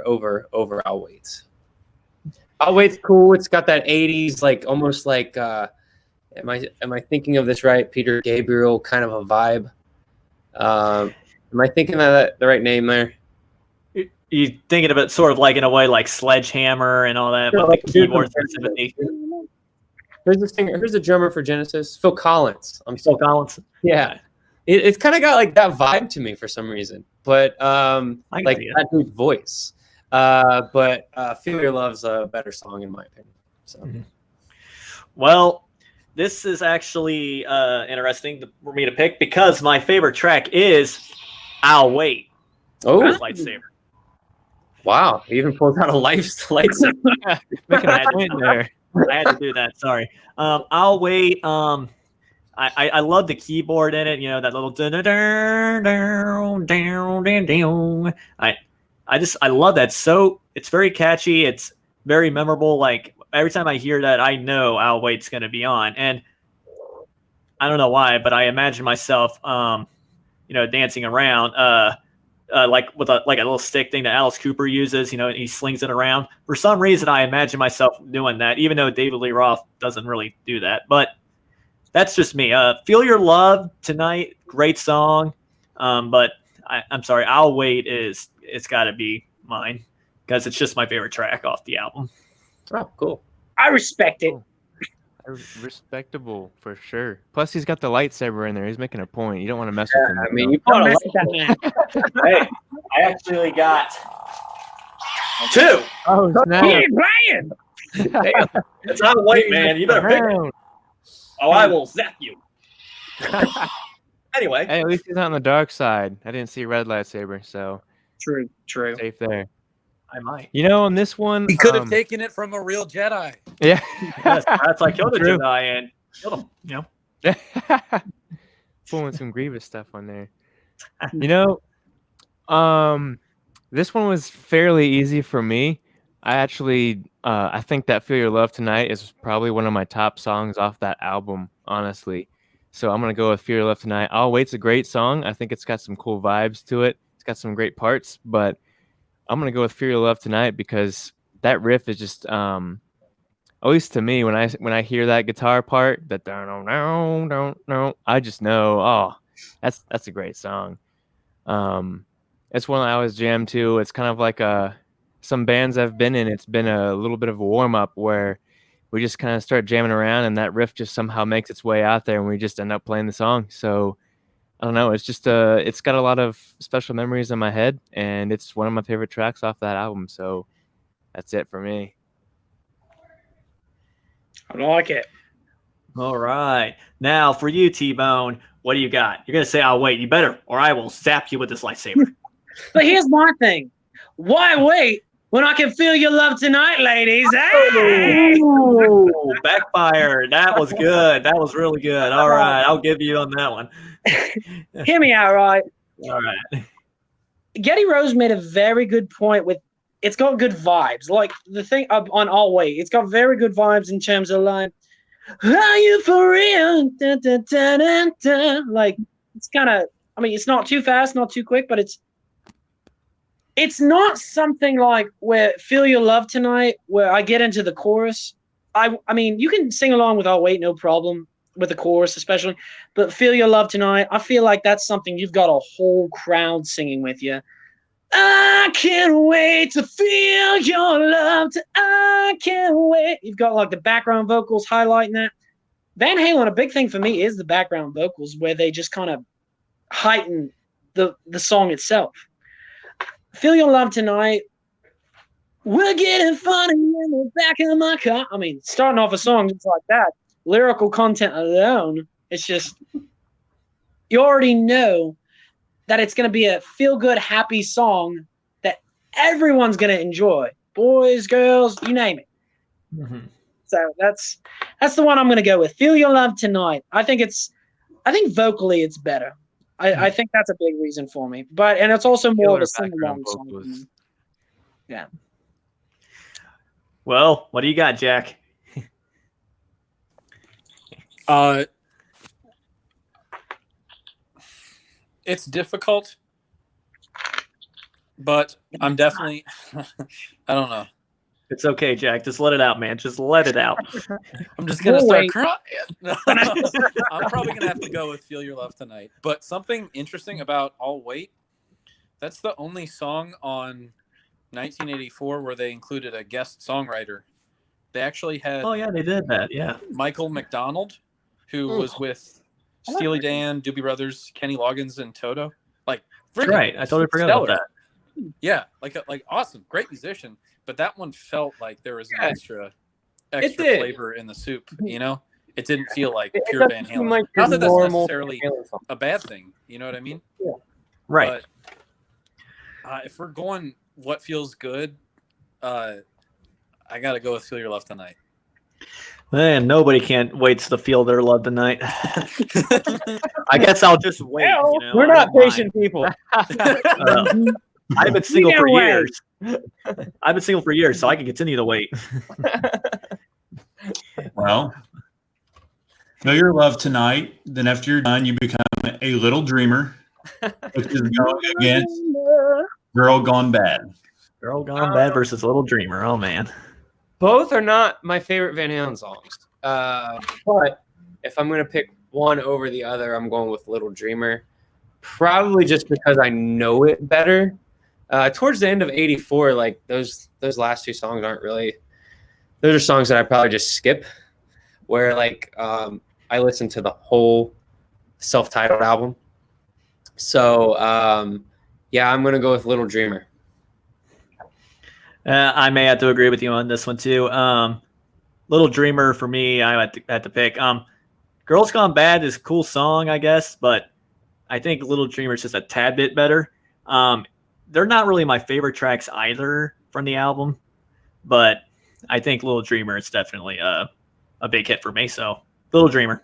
A: over I'll Wait. I'll Wait's cool. It's got that 80s, like almost like am I thinking of this right? Peter Gabriel kind of a vibe. Am I thinking of the right name there?
B: You thinking of it sort of like in a way like Sledgehammer and all that, with the keyboards and sympathy.
A: Who's the singer? Who's the drummer for Genesis? Phil Collins.
B: Phil Collins.
A: Yeah. It's kind of got like that vibe to me for some reason, but like that dude's voice. But Feel Your Love's a better song in my opinion. So,
B: well, this is actually interesting for me to pick because my favorite track is "I'll Wait."
A: Oh,
B: Lightsaber.
A: Wow! He even pulled out a lightsaber.
F: Making a point there.
B: I had to do that. Sorry. I'll Wait. I love the keyboard in it. That little. I love that. So it's very catchy. It's very memorable. Like every time I hear that, I know I'll Wait's going to be on. And I don't know why, but I imagine myself, dancing around, like with a little stick thing that Alice Cooper uses. He slings it around. For some reason, I imagine myself doing that, even though David Lee Roth doesn't really do that. But that's just me. Feel Your Love Tonight, great song. But I'm sorry, I'll Wait it's got to be mine because it's just my favorite track off the album.
A: Oh, cool.
E: I respect it.
F: Respectable for sure. Plus, he's got the lightsaber in there. He's making a point. You don't want to mess with him.
A: I mean,
F: you
A: you
E: Don't
A: put a
E: mess
A: lot.
E: with that man.
B: Hey, I actually got 2.
F: Oh,
E: He
F: snap.
E: ain't playing.
B: Damn, it's not white, man. You better pick it.
F: Round.
B: Oh, I will zap you. Anyway,
F: Hey, at least he's not on the dark side. I didn't see a red lightsaber, so
E: True.
F: safe there.
B: I might.
F: You know, on this one,
D: He could have taken it from a real Jedi.
F: yeah.
B: Yes, that's like killed the
F: True.
B: Jedi and killed him. You know.
F: Pulling some Grievous stuff on there. You know, this one was fairly easy for me. I actually, I think that "Feel Your Love Tonight" is probably one of my top songs off that album, honestly. So I'm gonna go with "Feel Your Love Tonight." "I'll Wait's a great song. I think it's got some cool vibes to it. It's got some great parts, but I'm gonna go with "Feel Your Love Tonight" because that riff is just, at least to me, when I hear that guitar part, that don't, I just know, oh, that's a great song. It's one I always jam to. It's kind of like some bands I've been in. It's been a little bit of a warm up where we just kind of start jamming around, and that riff just somehow makes its way out there, and we just end up playing the song. So I don't know. It's just it's got a lot of special memories in my head, and it's one of my favorite tracks off that album. So that's it for me.
E: I like it.
B: All right. Now for you, T-Bone, what do you got? You're gonna say, "I'll wait." You better, or I will zap you with this lightsaber.
E: But here's my thing. Why wait when I can feel your love tonight, ladies? Hey!
B: Ooh, backfire. That was good. That was really good. All right, I'll give you on that one.
E: Hear me out, right?
B: All right.
E: Geddy Rose made a very good point with it's got good vibes. Like the thing on All Wait, it's got very good vibes in terms of like, are you for real? Dun, dun, dun, dun, dun. Like it's kind of, I mean, it's not too fast, not too quick, but it's not something like where Feel Your Love Tonight, where I get into the chorus. I mean, you can sing along with I'll Wait, no problem, with the chorus especially, but Feel Your Love Tonight, I feel like that's something you've got a whole crowd singing with you. I can't wait to feel your love. I can't wait. You've got like the background vocals highlighting that. Van Halen, a big thing for me is the background vocals where they just kind of heighten the song itself. Feel Your Love Tonight. We're getting funny in the back of my car. I mean, starting off a song just like that, lyrical content alone, it's just, you already know that it's going to be a feel-good, happy song that everyone's going to enjoy. Boys, girls, you name it.
B: Mm-hmm.
E: So that's the one I'm going to go with. Feel Your Love Tonight. I think vocally it's better. I think that's a big reason for me. And it's also more of a sing-along song. Yeah.
B: Well, what do you got, Jack?
D: It's difficult, but I'm definitely, I don't know.
B: It's okay, Jack. Just let it out, man. Just let it out.
D: I'm just going to start crying. I'm probably going to have to go with Feel Your Love Tonight. But something interesting about I'll Wait, that's the only song on 1984 where they included a guest songwriter. They actually had
B: Oh, yeah, they did that. Yeah.
D: Michael McDonald, who was with Steely Dan, Doobie Brothers, Kenny Loggins, and Toto. Like,
B: That's right. I totally forgot about that.
D: Yeah, like awesome, great musician. But that one felt like there was an extra
A: did.
D: flavor in the soup. You know, it didn't feel like pure Van Halen.
A: Like
D: Not that that's
A: normal
D: necessarily
A: Van Halen song.
D: a bad thing. You know what I mean?
A: Yeah.
B: Right.
D: But if we're going what feels good, I got to go with Feel Your Love Tonight.
B: Man, nobody can't wait to feel their love tonight. I guess I'll just wait.
A: Well,
B: you know?
A: we're
B: I
A: not
B: don't mind.
A: patient people.
B: I've been single for
E: wait.
B: years. I've been single for years, so I can continue to wait.
C: Well, Feel Your Love Tonight. Then after you're done, you become a little dreamer, which is going against Girl Gone Bad.
B: Girl Gone Bad versus Little Dreamer. Oh, man.
A: Both are not my favorite Van Halen songs. But if I'm going to pick one over the other, I'm going with Little Dreamer. Probably just because I know it better. Towards the end of '84, like those last two songs aren't really. Those are songs that I probably just skip. Where like I listened to the whole self-titled album. So yeah, I'm gonna go with Little Dreamer.
B: I may have to agree with you on this one too. Little Dreamer for me, I had to pick. Girls Gone Bad is a cool song, I guess, but I think Little Dreamer is just a tad bit better. They're not really my favorite tracks either from the album, but I think Little Dreamer is definitely a big hit for me. So Little Dreamer.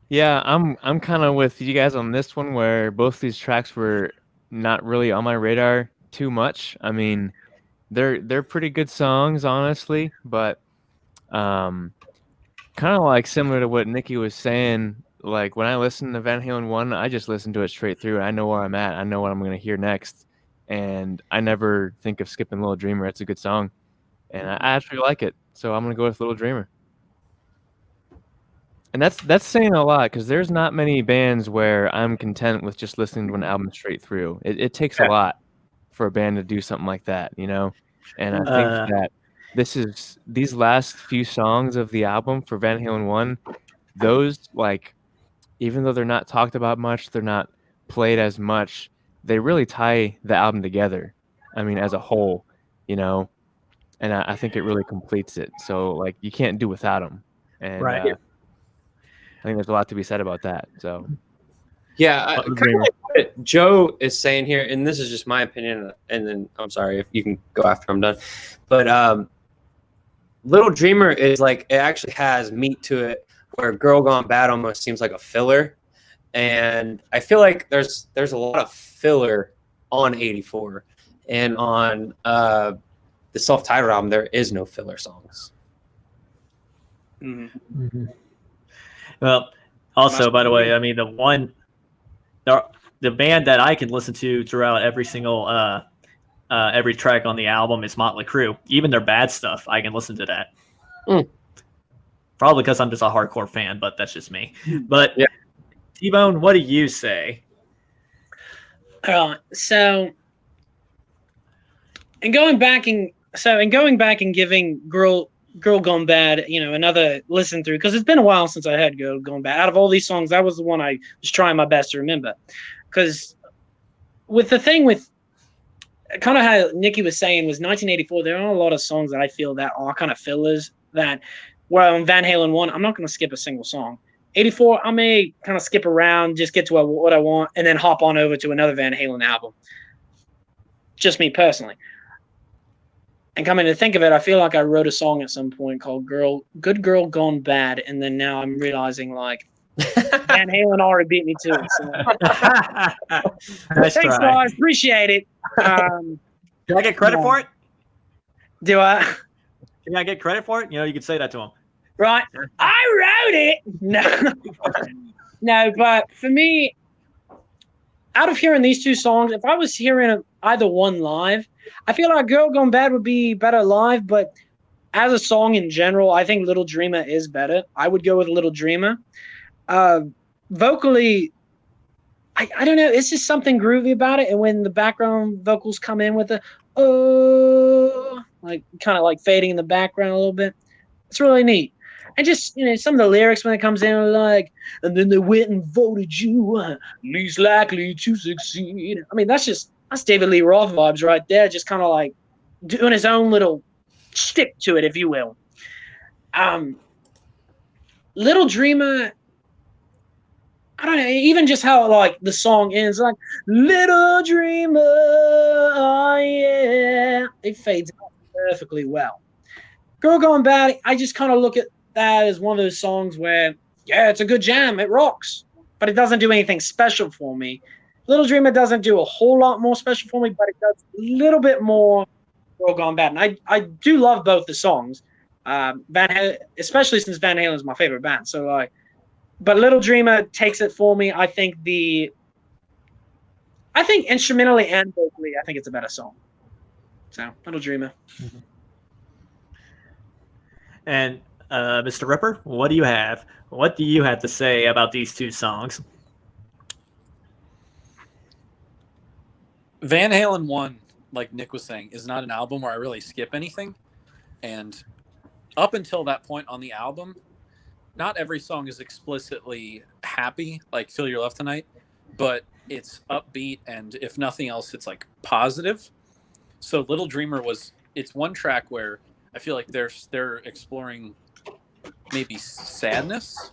F: Yeah, I'm kind of with you guys on this one, where both these tracks were not really on my radar too much. I mean, they're pretty good songs, honestly, but kind of like similar to what Nikki was saying. Like when I listen to Van Halen 1, I just listen to it straight through. I know where I'm at. I know what I'm going to hear next, and I never think of skipping Little Dreamer. It's a good song, and I actually like it. So I'm going to go with Little Dreamer. And that's saying a lot, because there's not many bands where I'm content with just listening to an album straight through. It takes a lot for a band to do something like that, you know? And I think that these last few songs of the album for Van Halen 1, those, like, even though they're not talked about much, they're not played as much, they really tie the album together. I mean, as a whole, you know? And I think it really completes it. So, like, you can't do without them. And
B: Right.
F: I think there's a lot to be said about that. So,
A: yeah, kind of like what Joe is saying here, and this is just my opinion. And then I'm sorry if you can go after I'm done. But Little Dreamer is like, it actually has meat to it, where Girl Gone Bad almost seems like a filler. And I feel like there's a lot of filler on '84, and on the self-titled album there is no filler songs.
E: Mm-hmm.
B: Well, also, by the way, I mean, the band that I can listen to throughout every single every track on the album is Motley Crue. Even their bad stuff, I can listen to that. Probably because I'm just a hardcore fan, but that's just me. But yeah. TBone, what do you say?
E: So in going back and giving Girl Gone Bad, another listen through, because it's been a while since I had Girl Gone Bad. Out of all these songs, that was the one I was trying my best to remember. Because with the thing with kind of how Nikki was saying was 1984, there are a lot of songs that I feel that are kind of fillers that, well, on Van Halen 1, I'm not going to skip a single song. 84, I may kind of skip around, just get to what I want, and then hop on over to another Van Halen album. Just me personally. And coming to think of it, I feel like I wrote a song at some point called Good Girl Gone Bad, and then now I'm realizing, like, Van Halen already beat me to it. So. Thanks, guys. Appreciate it.
B: Can I get credit for it?
E: Do I?
B: Can I get credit for it? You could say that to him.
E: Right. I wrote it. No. No, but for me, out of hearing these two songs, if I was hearing either one live, I feel like Girl Gone Bad would be better live, but as a song in general, I think Little Dreamer is better. I would go with Little Dreamer. Vocally, I don't know. It's just something groovy about it. And when the background vocals come in with the, like kind of like fading in the background a little bit, it's really neat. And just, some of the lyrics when it comes in are like, and then they went and voted you least likely to succeed. I mean, that's David Lee Roth vibes right there. Just kind of like doing his own little shtick to it, if you will. Little Dreamer, I don't know, even just how like the song ends, like Little Dreamer, oh yeah, it fades out perfectly well. Girl Gone Bad, I just kind of look at that as one of those songs where, yeah, it's a good jam, it rocks, but it doesn't do anything special for me. Little Dreamer doesn't do a whole lot more special for me, but it does a little bit more Girl Gone Bad. And I do love both the songs, Van Halen, especially since Van Halen is my favorite band. So but Little Dreamer takes it for me. I think instrumentally and vocally, I think it's a better song. So Little Dreamer.
B: And Mr. Ripper, what do you have? What do you have to say about these two songs?
D: Van Halen 1, like Nick was saying, is not an album where I really skip anything. And up until that point on the album, not every song is explicitly happy, like Feel Your Love Tonight, but it's upbeat, and if nothing else, it's like positive. So Little Dreamer it's one track where I feel like they're exploring maybe sadness,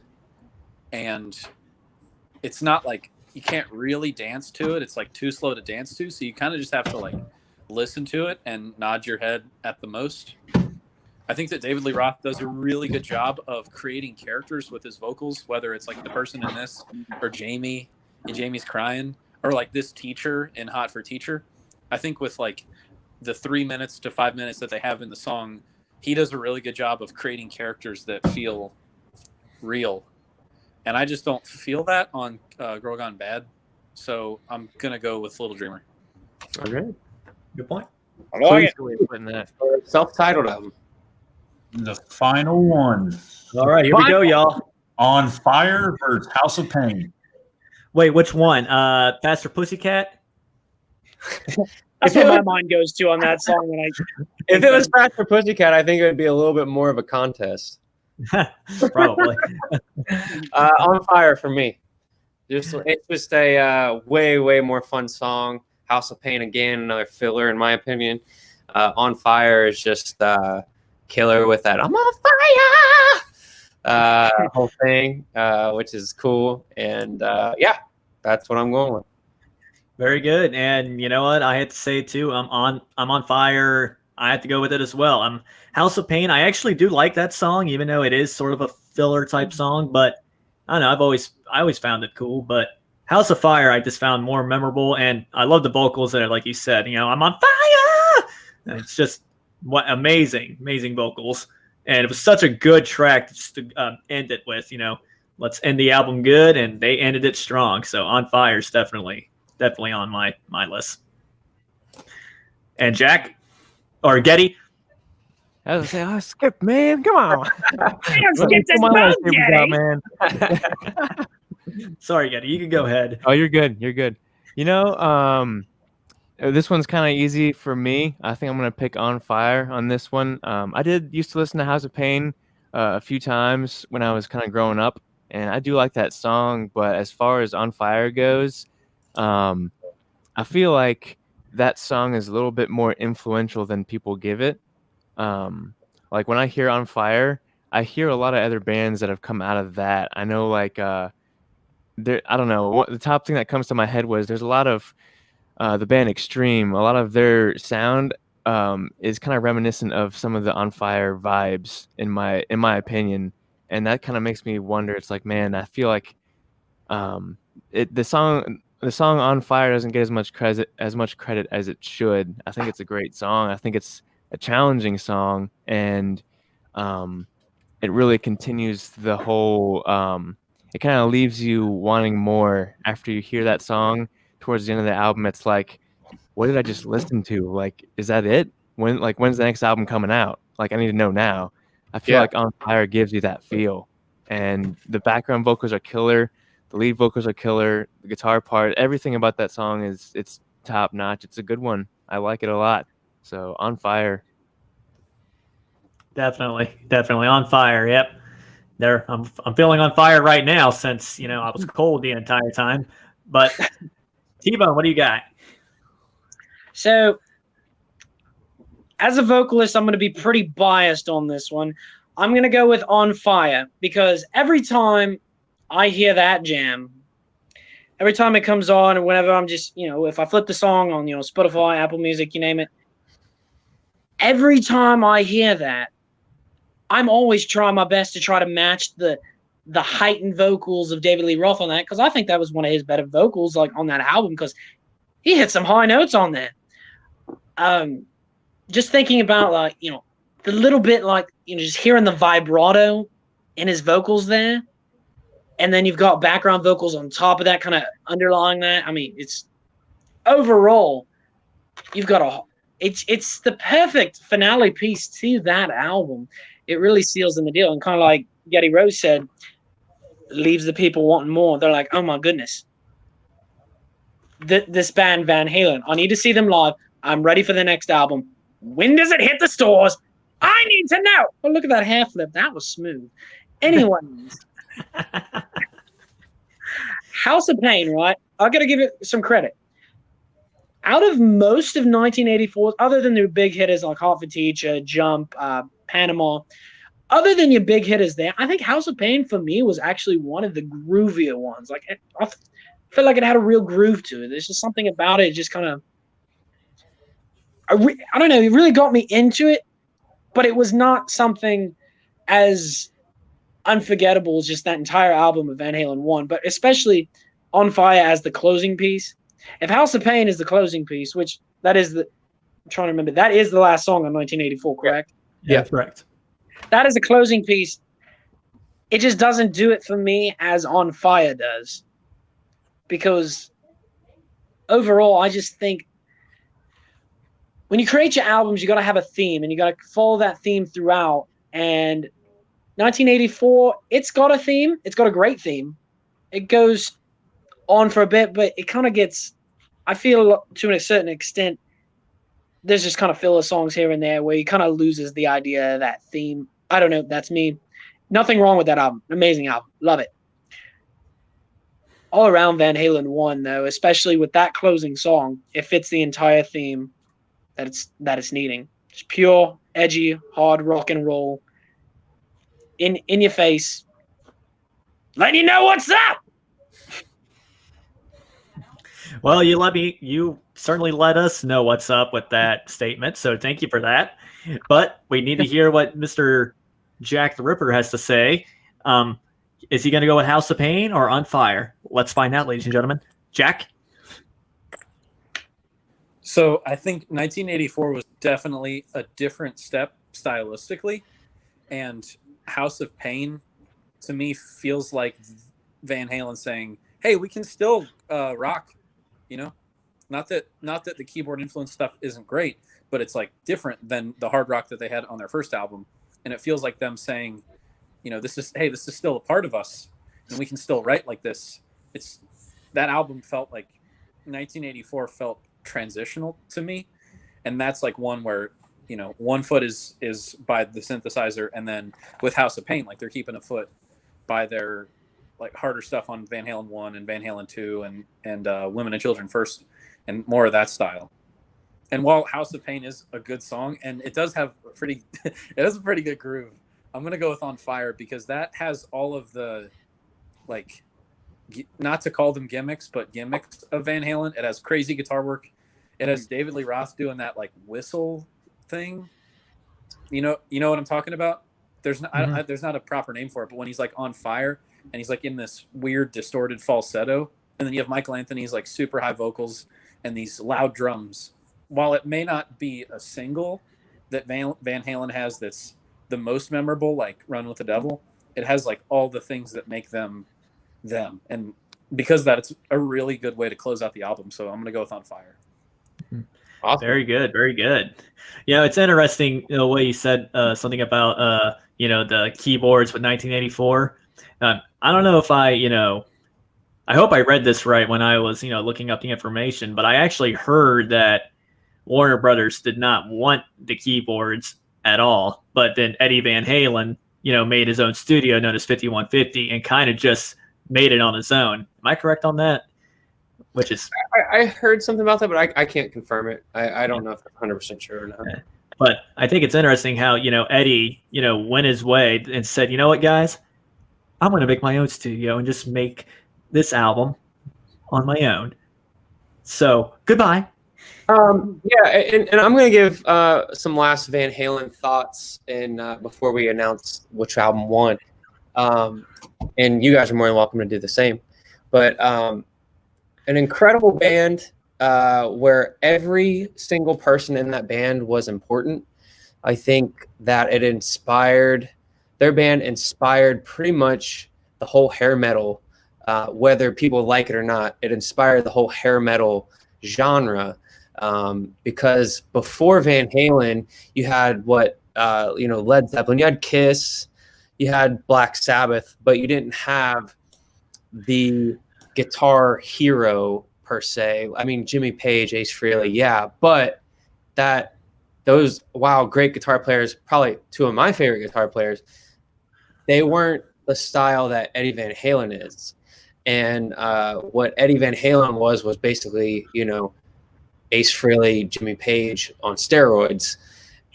D: and it's not like you can't really dance to it. It's like too slow to dance to, so you kind of just have to like listen to it and nod your head at the most. I think that David Lee Roth does a really good job of creating characters with his vocals, whether it's like the person in this or Jamie, and Jamie's crying, or like this teacher in Hot for Teacher. I think with like the 3 minutes to 5 minutes that they have in the song, he does a really good job of creating characters that feel real. And I just don't feel that on Girl Gone Bad. So I'm going to go with Little Dreamer.
G: Okay. Good point.
E: I like
F: that.
A: Self-titled album.
C: The final one.
G: All right, here we go, y'all.
C: On Fire versus House of Pain.
G: Wait, which one? Faster Pussycat?
E: That's what my mind goes to on that song.
A: If it was Faster Pussycat, I think it would be a little bit more of a contest.
G: Probably.
A: On Fire for me. It's just a way more fun song. House of Pain, again, another filler in my opinion. On Fire is just killer with that I'm on fire whole thing, which is cool. And yeah, that's what I'm going with.
G: Very good. And you know what? I had to say too, I'm on fire. I have to go with it as well. House of Pain. I actually do like that song, even though it is sort of a filler type song, but I don't know, I always found it cool. But House of Fire I just found more memorable, and I love the vocals that are, like you said, I'm on fire. And it's just amazing vocals. And it was such a good track just to end it with, let's end the album good, and they ended it strong. So On Fire is definitely on my list. And Jack or Geddy?
F: I was saying, skip, man. Come on.
E: Skip this boat, Geddy.
F: Man.
G: Sorry, Geddy. You can go ahead.
F: Oh, you're good. You're good. This one's kind of easy for me. I think I'm going to pick On Fire on this one. I used to listen to House of Pain a few times when I was kind of growing up, and I do like that song. But as far as On Fire goes, I feel like that song is a little bit more influential than people give it. Like when I hear On Fire, I hear a lot of other bands that have come out of that. I know, like, I don't know, the top thing that comes to my head was there's a lot of the band Extreme. A lot of their sound is kind of reminiscent of some of the On Fire vibes, in my opinion, and that kind of makes me wonder. It's like, man, I feel like the song On Fire doesn't get as much credit as it should. I think it's a great song. I think it's a challenging song, and it really continues the whole it kind of leaves you wanting more after you hear that song towards the end of the album. It's like, what did I just listen to? Like, is that it? When's the next album coming out? Like, I need to know now. I feel like On Fire gives you that feel, and the background vocals are killer. The lead vocals are killer. The guitar part, everything about that song it's top notch. It's a good one. I like it a lot. So On Fire.
G: Definitely On Fire. Yep. I'm feeling on fire right now since I was cold the entire time. But TBone, what do you got?
E: So, as a vocalist, I'm going to be pretty biased on this one. I'm going to go with On Fire because every time I hear that jam, every time it comes on, or whenever I'm just, if I flip the song on, Spotify, Apple Music, you name it, every time I hear that, I'm always trying my best to try to match the heightened vocals of David Lee Roth on that, because I think that was one of his better vocals, like on that album, because he hit some high notes on that. Just thinking about the little bit just hearing the vibrato in his vocals there, and then you've got background vocals on top of that, kind of underlying that. I mean, it's overall, you've got it's the perfect finale piece to that album. It really seals in the deal, and kind of like Geddy Rose said, leaves the people wanting more. They're like, oh my goodness. this band Van Halen. I need to see them live. I'm ready for the next album. When does it hit the stores? I need to know. Oh, look at that hair flip. That was smooth. Anyways, House of Pain, right? I got to give it some credit. Out of most of 1984, other than their big hitters like Heart for Teacher, Jump, Panama, other than your big hitters there, I think House of Pain for me was actually one of the groovier ones. Like I felt like it had a real groove to it. There's just something about it, just kind of, I don't know, it really got me into it, but it was not something as unforgettable as just that entire album of Van Halen 1, but especially On Fire as the closing piece. If House of Pain is the closing piece, which that is I'm trying to remember, that is the last song on 1984, correct?
B: Yeah, correct.
E: That is the closing piece. It just doesn't do it for me as On Fire does. Because overall, I just think when you create your albums, you got to have a theme, and you got to follow that theme throughout. And 1984, it's got a theme. It's got a great theme. It goes on for a bit, but it kind of gets, I feel to a certain extent, there's just kind of filler songs here and there where he kind of loses the idea of that theme. I don't know. That's me. Nothing wrong with that album. Amazing album. Love it. All around Van Halen 1, though, especially with that closing song, it fits the entire theme that it's needing. It's pure, edgy, hard rock and roll. In your face. Letting you know what's up.
B: Well, you certainly let us know what's up with that statement, so thank you for that. But we need to hear what Mr. Jack the Ripper has to say. Is he going to go with House of Pain or On Fire? Let's find out, ladies and gentlemen. Jack?
D: So I think 1984 was definitely a different step stylistically, and House of Pain to me feels like Van Halen saying, hey, we can still rock, you know, not that the keyboard influence stuff isn't great, but it's like different than the hard rock that they had on their first album. And it feels like them saying, you know, this is still a part of us and we can still write like this. That album felt like 1984 felt transitional to me. And that's like one where, you know, one foot is by the synthesizer, and then with House of Pain, like they're keeping a foot by their like harder stuff on Van Halen 1 and Van Halen 2 and Women and Children First, and more of that style. And while House of Pain is a good song, and it does have a pretty good groove, I'm gonna go with On Fire because that has all of the, like, not to call them gimmicks, but gimmicks of Van Halen. It has crazy guitar work. It has David Lee Roth doing that like whistle thing. You know what I'm talking about? There's not there's not a proper name for it, but when he's like on fire and he's like in this weird distorted falsetto, and then you have Michael Anthony's like super high vocals and these loud drums. While it may not be a single that Van Halen has that's the most memorable, like Run with the Devil, it has like all the things that make them. And because of that, it's a really good way to close out the album. So I'm going to go with On Fire.
B: Awesome. Very good. Very good. Yeah, it's interesting the way you said something about, the keyboards with 1984. I don't know if I hope I read this right when I was, looking up the information, but I actually heard that Warner Brothers did not want the keyboards at all. But then Eddie Van Halen, made his own studio known as 5150 and kind of just made it on his own. Am I correct on that? Which is,
A: I heard something about that, but I can't confirm it. I don't know if I'm 100% sure or not.
B: But I think it's interesting how, Eddie, went his way and said, you know what, guys, I'm going to make my own studio and just make this album on my own. So goodbye.
A: Yeah, and I'm going to give some last Van Halen thoughts before we announce which album won. And you guys are more than welcome to do the same. But an incredible band where every single person in that band was important. I think that their band inspired pretty much the whole hair metal, whether people like it or not. It inspired the whole hair metal genre. Because before Van Halen, you had Led Zeppelin, you had Kiss, you had Black Sabbath, but you didn't have the guitar hero per se. I mean, Jimmy Page, Ace Frehley, yeah, but those great guitar players, probably two of my favorite guitar players, they weren't the style that Eddie Van Halen is. And what Eddie Van Halen was basically, you know, Ace Frehley, Jimmy Page on steroids.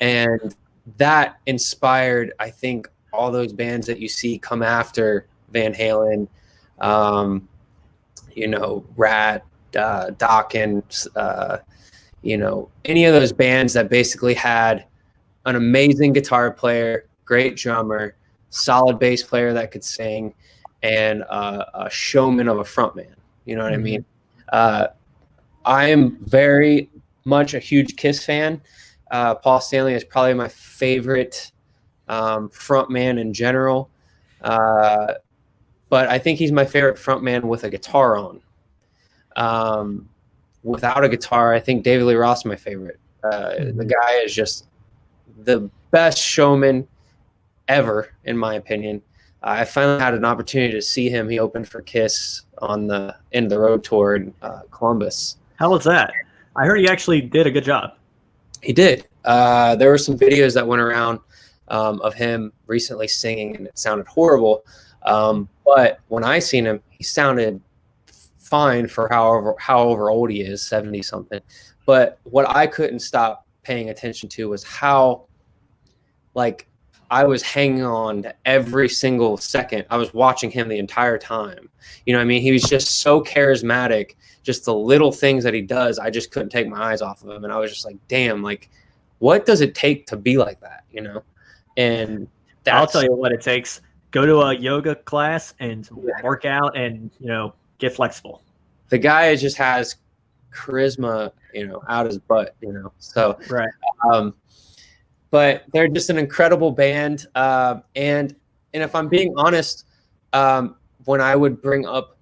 A: And that inspired, I think, all those bands that you see come after Van Halen, you know, Rat, Dawkins, you know, any of those bands that basically had an amazing guitar player, great drummer, solid bass player that could sing, and a showman of a frontman. You know what I mean? I am very much a huge Kiss fan. Paul Stanley is probably my favorite frontman in general. But I think he's my favorite frontman with a guitar on. Without a guitar, I think David Lee Roth is my favorite. The guy is just the best showman ever, in my opinion. I finally had an opportunity to see him. He opened for Kiss on the End of the Road tour in Columbus.
G: How was that? I heard he actually did a good job.
A: He did. There were some videos that went around of him recently singing, and it sounded horrible. But when I seen him, he sounded fine for however old he is, 70 something. But what I couldn't stop paying attention to was how, like, I was hanging on to every single second. I was watching him the entire time. You know what I mean? He was just so charismatic. Just the little things that he does, I just couldn't take my eyes off of him. And I was just like, damn, like, what does it take to be like that, you know? And
G: I'll tell you what it takes. Go to a yoga class and work out and, you know, get flexible.
A: The guy just has charisma, you know, out his butt, you know? So,
G: right.
A: But they're just an incredible band. And if I'm being honest, when I would bring up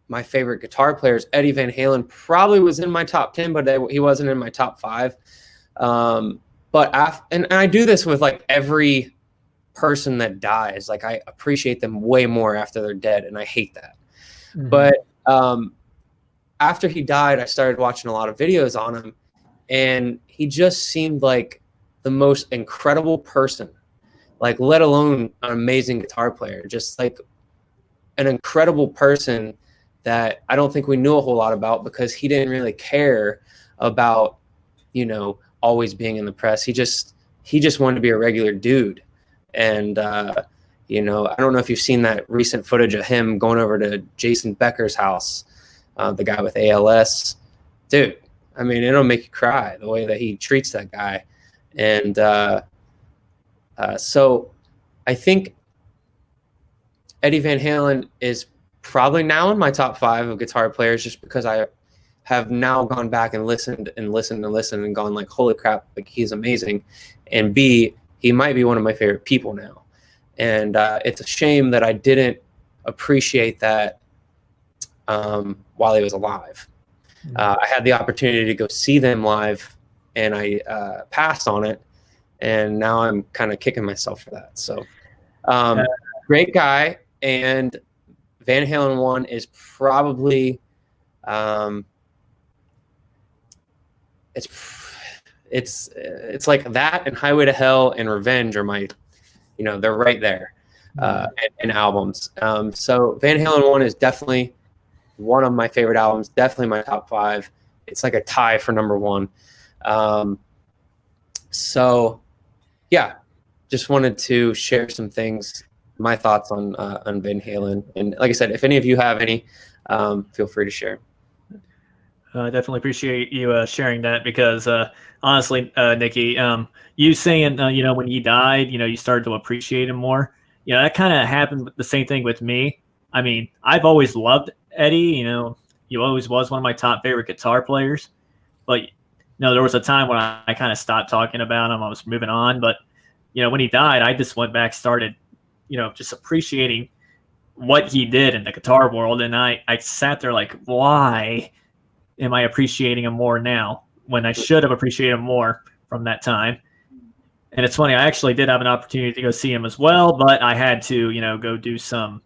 A: my favorite guitar players, Eddie Van Halen probably was in my top 10, but he wasn't in my top 5. And I do this with like every person that dies. Like, I appreciate them way more after they're dead, and I hate that. But after he died, I started watching a lot of videos on him, and he just seemed like the most incredible person, like, let alone an amazing guitar player, just like an incredible person that I don't think we knew a whole lot about, because he didn't really care about, you know, always being in the press. He just wanted to be a regular dude. And, you know, I don't know if you've seen that recent footage of him going over to Jason Becker's house, the guy with ALS. Dude, I mean, it'll make you cry the way that he treats that guy. And so I think Eddie Van Halen is probably now in my top 5 of guitar players, just because I have now gone back and listened and gone like, holy crap, like, he's amazing. And B, he might be one of my favorite people now. And it's a shame that I didn't appreciate that while he was alive. I had the opportunity to go see them live, and I passed on it, and now I'm kind of kicking myself for that. So great guy. And Van Halen 1 is probably it's like that, and Highway to Hell and Revenge are my, you know, they're right there in albums. So Van Halen 1 is definitely one of my favorite albums, definitely my top 5. It's like a tie for number 1. So yeah, just wanted to share some things, my thoughts on Van Halen. And like I said, if any of you have any, feel free to share.
G: I definitely appreciate you sharing that, because honestly, Nikki, you saying, you know, when he died, you know, you started to appreciate him more. You know, that kind of happened, the same thing with me. I mean, I've always loved Eddie. You know, he always was one of my top favorite guitar players. But, you know, there was a time when I kind of stopped talking about him. I was moving on. But, you know, when he died, I just went back, started, you know, just appreciating what he did in the guitar world. And I sat there like, why am I appreciating him more now when I should have appreciated him more from that time? And it's funny, I actually did have an opportunity to go see him as well, but I had to, you know, go do some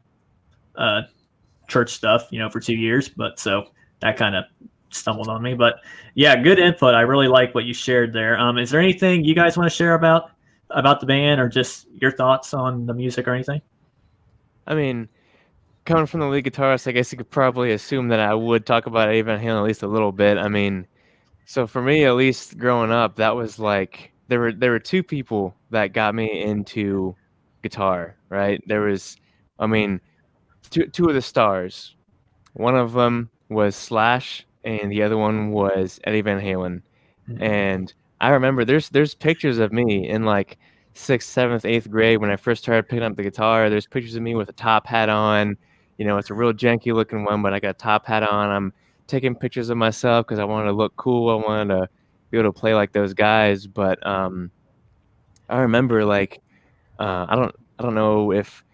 G: church stuff, you know, for 2 years. But so that kind of stumbled on me. But yeah, good input. I really like what you shared there. Is there anything you guys want to share about the band, or just your thoughts on the music or anything?
F: I mean, coming from the lead guitarist, I guess you could probably assume that I would talk about Eddie Van Halen at least a little bit. I mean, so for me, at least growing up, that was like there were two people that got me into guitar, right? There was, I mean, two of the stars. One of them was Slash, and the other one was Eddie Van Halen. And I remember there's pictures of me in like sixth, seventh, eighth grade when I first started picking up the guitar. There's pictures of me with a top hat on. You know, it's a real janky looking one, but I got a top hat on. I'm taking pictures of myself because I wanted to look cool. I wanted to be able to play like those guys. But I remember like I don't know if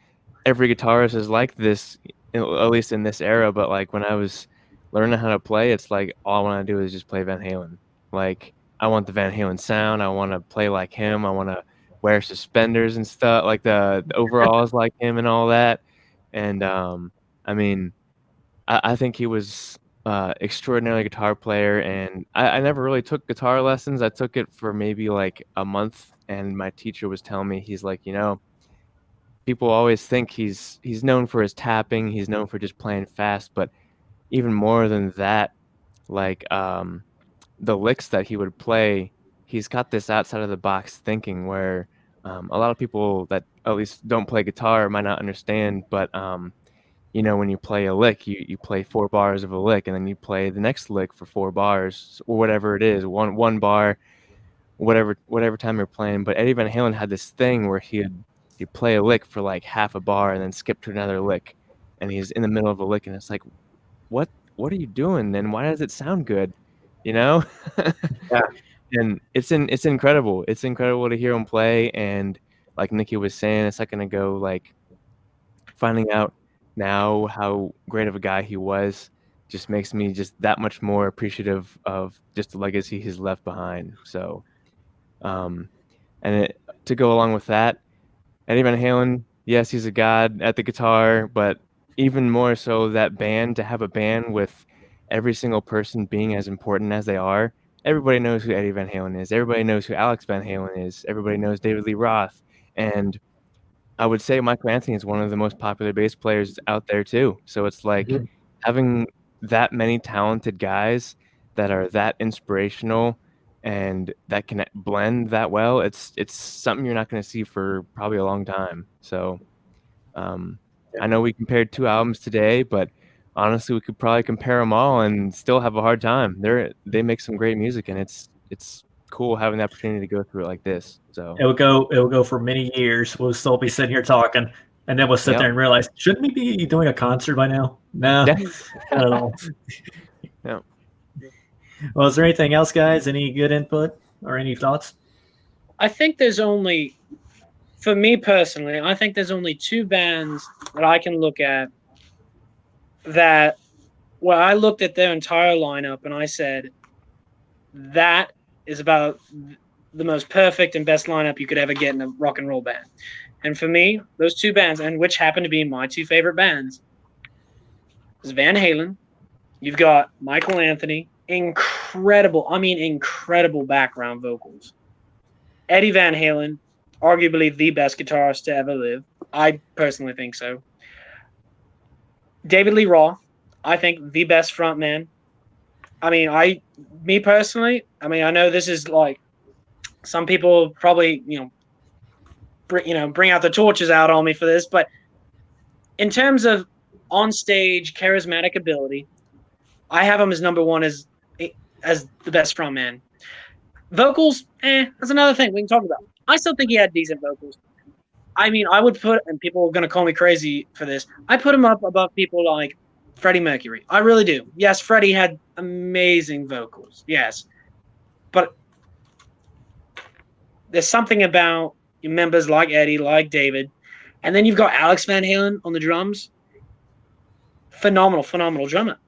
F: every guitarist is like this, at least in this era. But like when I was learning how to play, it's like all I want to do is just play Van Halen. Like I want the Van Halen sound. I want to play like him. I want to wear suspenders and stuff, like the overalls like him and all that. And I mean, I think he was extraordinary guitar player. And I never really took guitar lessons. I took it for maybe like a month, and my teacher was telling me, he's like, you know, people always think he's known for his tapping, he's known for just playing fast, but even more than that, like the licks that he would play, he's got this outside of the box thinking where a lot of people that at least don't play guitar might not understand. But you know, when you play a lick, you play 4 bars of a lick, and then you play the next lick for 4 bars or whatever it is, one bar, whatever time you're playing. But Eddie Van Halen had this thing where he'd play a lick for like half a bar and then skip to another lick, and he's in the middle of a lick, and it's like, what are you doing? And why does it sound good? You know?
A: Yeah.
F: And it's incredible. It's incredible to hear him play. And like Nikki was saying a second ago, like finding out now how great of a guy he was just makes me just that much more appreciative of just the legacy he's left behind. So, to go along with that, Eddie Van Halen, yes, he's a god at the guitar, but even more so that band, to have a band with every single person being as important as they are. Everybody knows who Eddie Van Halen is. Everybody knows who Alex Van Halen is. Everybody knows David Lee Roth. And I would say Michael Anthony is one of the most popular bass players out there too. So it's like having that many talented guys that are that inspirational and that can blend that well. It's something you're not going to see for probably a long time. So I know we compared 2 albums today, but honestly, we could probably compare them all and still have a hard time. They make some great music, and it's cool having the opportunity to go through it like this. So
G: it will go for many years. We'll still be sitting here talking, and then we'll sit there and realize, shouldn't we be doing a concert by now? No, not at all.
F: Yeah.
G: Well, is there anything else, guys? Any good input or any thoughts?
E: I think there's only, for me personally, I think there's only 2 bands that I can look at that, well, I looked at their entire lineup and I said, that is about the most perfect and best lineup you could ever get in a rock and roll band. And for me, those 2 bands, and which happen to be my 2 favorite bands, is Van Halen. You've got Michael Anthony, incredible background vocals. Eddie Van Halen, arguably the best guitarist to ever live. I personally think so. David Lee Roth, I think the best frontman. I mean, me personally, I mean, I know this is like, some people probably, bring out the torches out on me for this, but in terms of on-stage charismatic ability, I have him as number 1 as the best frontman. Vocals, that's another thing we can talk about. I still think he had decent vocals. I mean, I would put, and people are going to call me crazy for this, I put him up above people like Freddie Mercury. I really do. Yes, Freddie had amazing vocals. Yes. But there's something about members like Eddie, like David, and then you've got Alex Van Halen on the drums. Phenomenal drummer.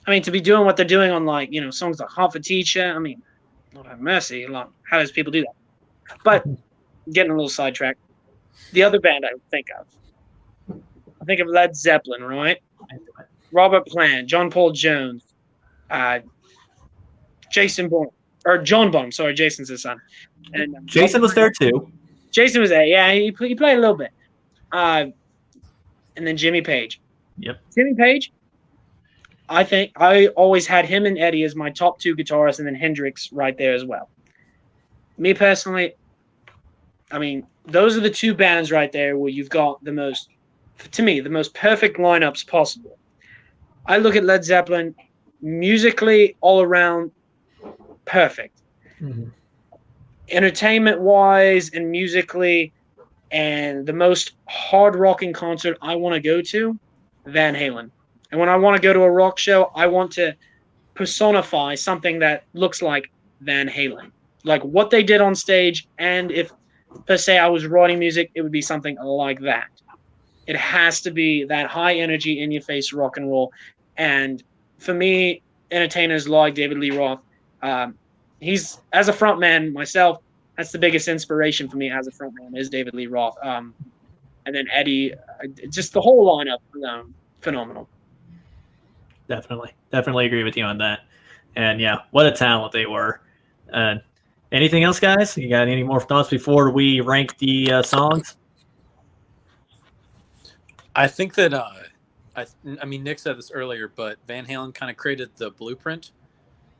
E: I mean, to be doing what they're doing on, like, songs like Heart for Teacher, I mean, Lord have mercy. How does people do that? But getting a little sidetracked. The other band I think of Led Zeppelin, right? Robert Plant, John Paul Jones. Jason Bourne, or John Bourne. Sorry, Jason's his son. And
G: Jason was there too.
E: Jason was there. Yeah, he played a little bit. And then Jimmy Page.
G: Yep.
E: Jimmy Page, I think I always had him and Eddie as my top 2 guitarists, and then Hendrix right there as well. Me personally, I mean, those are the 2 bands right there where you've got the most perfect lineups possible. I look at Led Zeppelin, musically all around perfect.
G: Mm-hmm.
E: Entertainment-wise and musically, and the most hard-rocking concert I want to go to, Van Halen. And when I want to go to a rock show, I want to personify something that looks like Van Halen. Like what they did on stage, and if, per se, I was writing music, it would be something like that. It has to be that high-energy, in-your-face rock and roll. And for me, entertainers like David Lee Roth, he's, as a frontman myself, that's the biggest inspiration for me as a frontman is David Lee Roth. And then Eddie, just the whole lineup, phenomenal.
G: Definitely agree with you on that. And yeah, what a talent they were. Anything else, guys? You got any more thoughts before we rank the songs?
D: I think that I mean, Nick said this earlier, but Van Halen kind of created the blueprint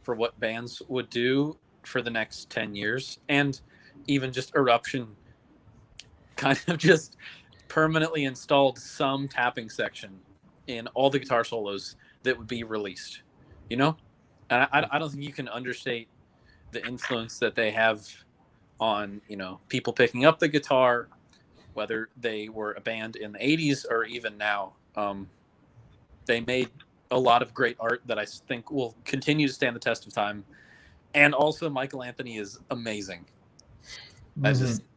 D: for what bands would do for the next 10 years. And even just Eruption kind of just permanently installed some tapping section in all the guitar solos that would be released, you know? And I don't think you can understate the influence that they have on, you know, people picking up the guitar, whether they were a band in the 80s or even now. They made a lot of great art that I think will continue to stand the test of time. And also Michael Anthony is amazing.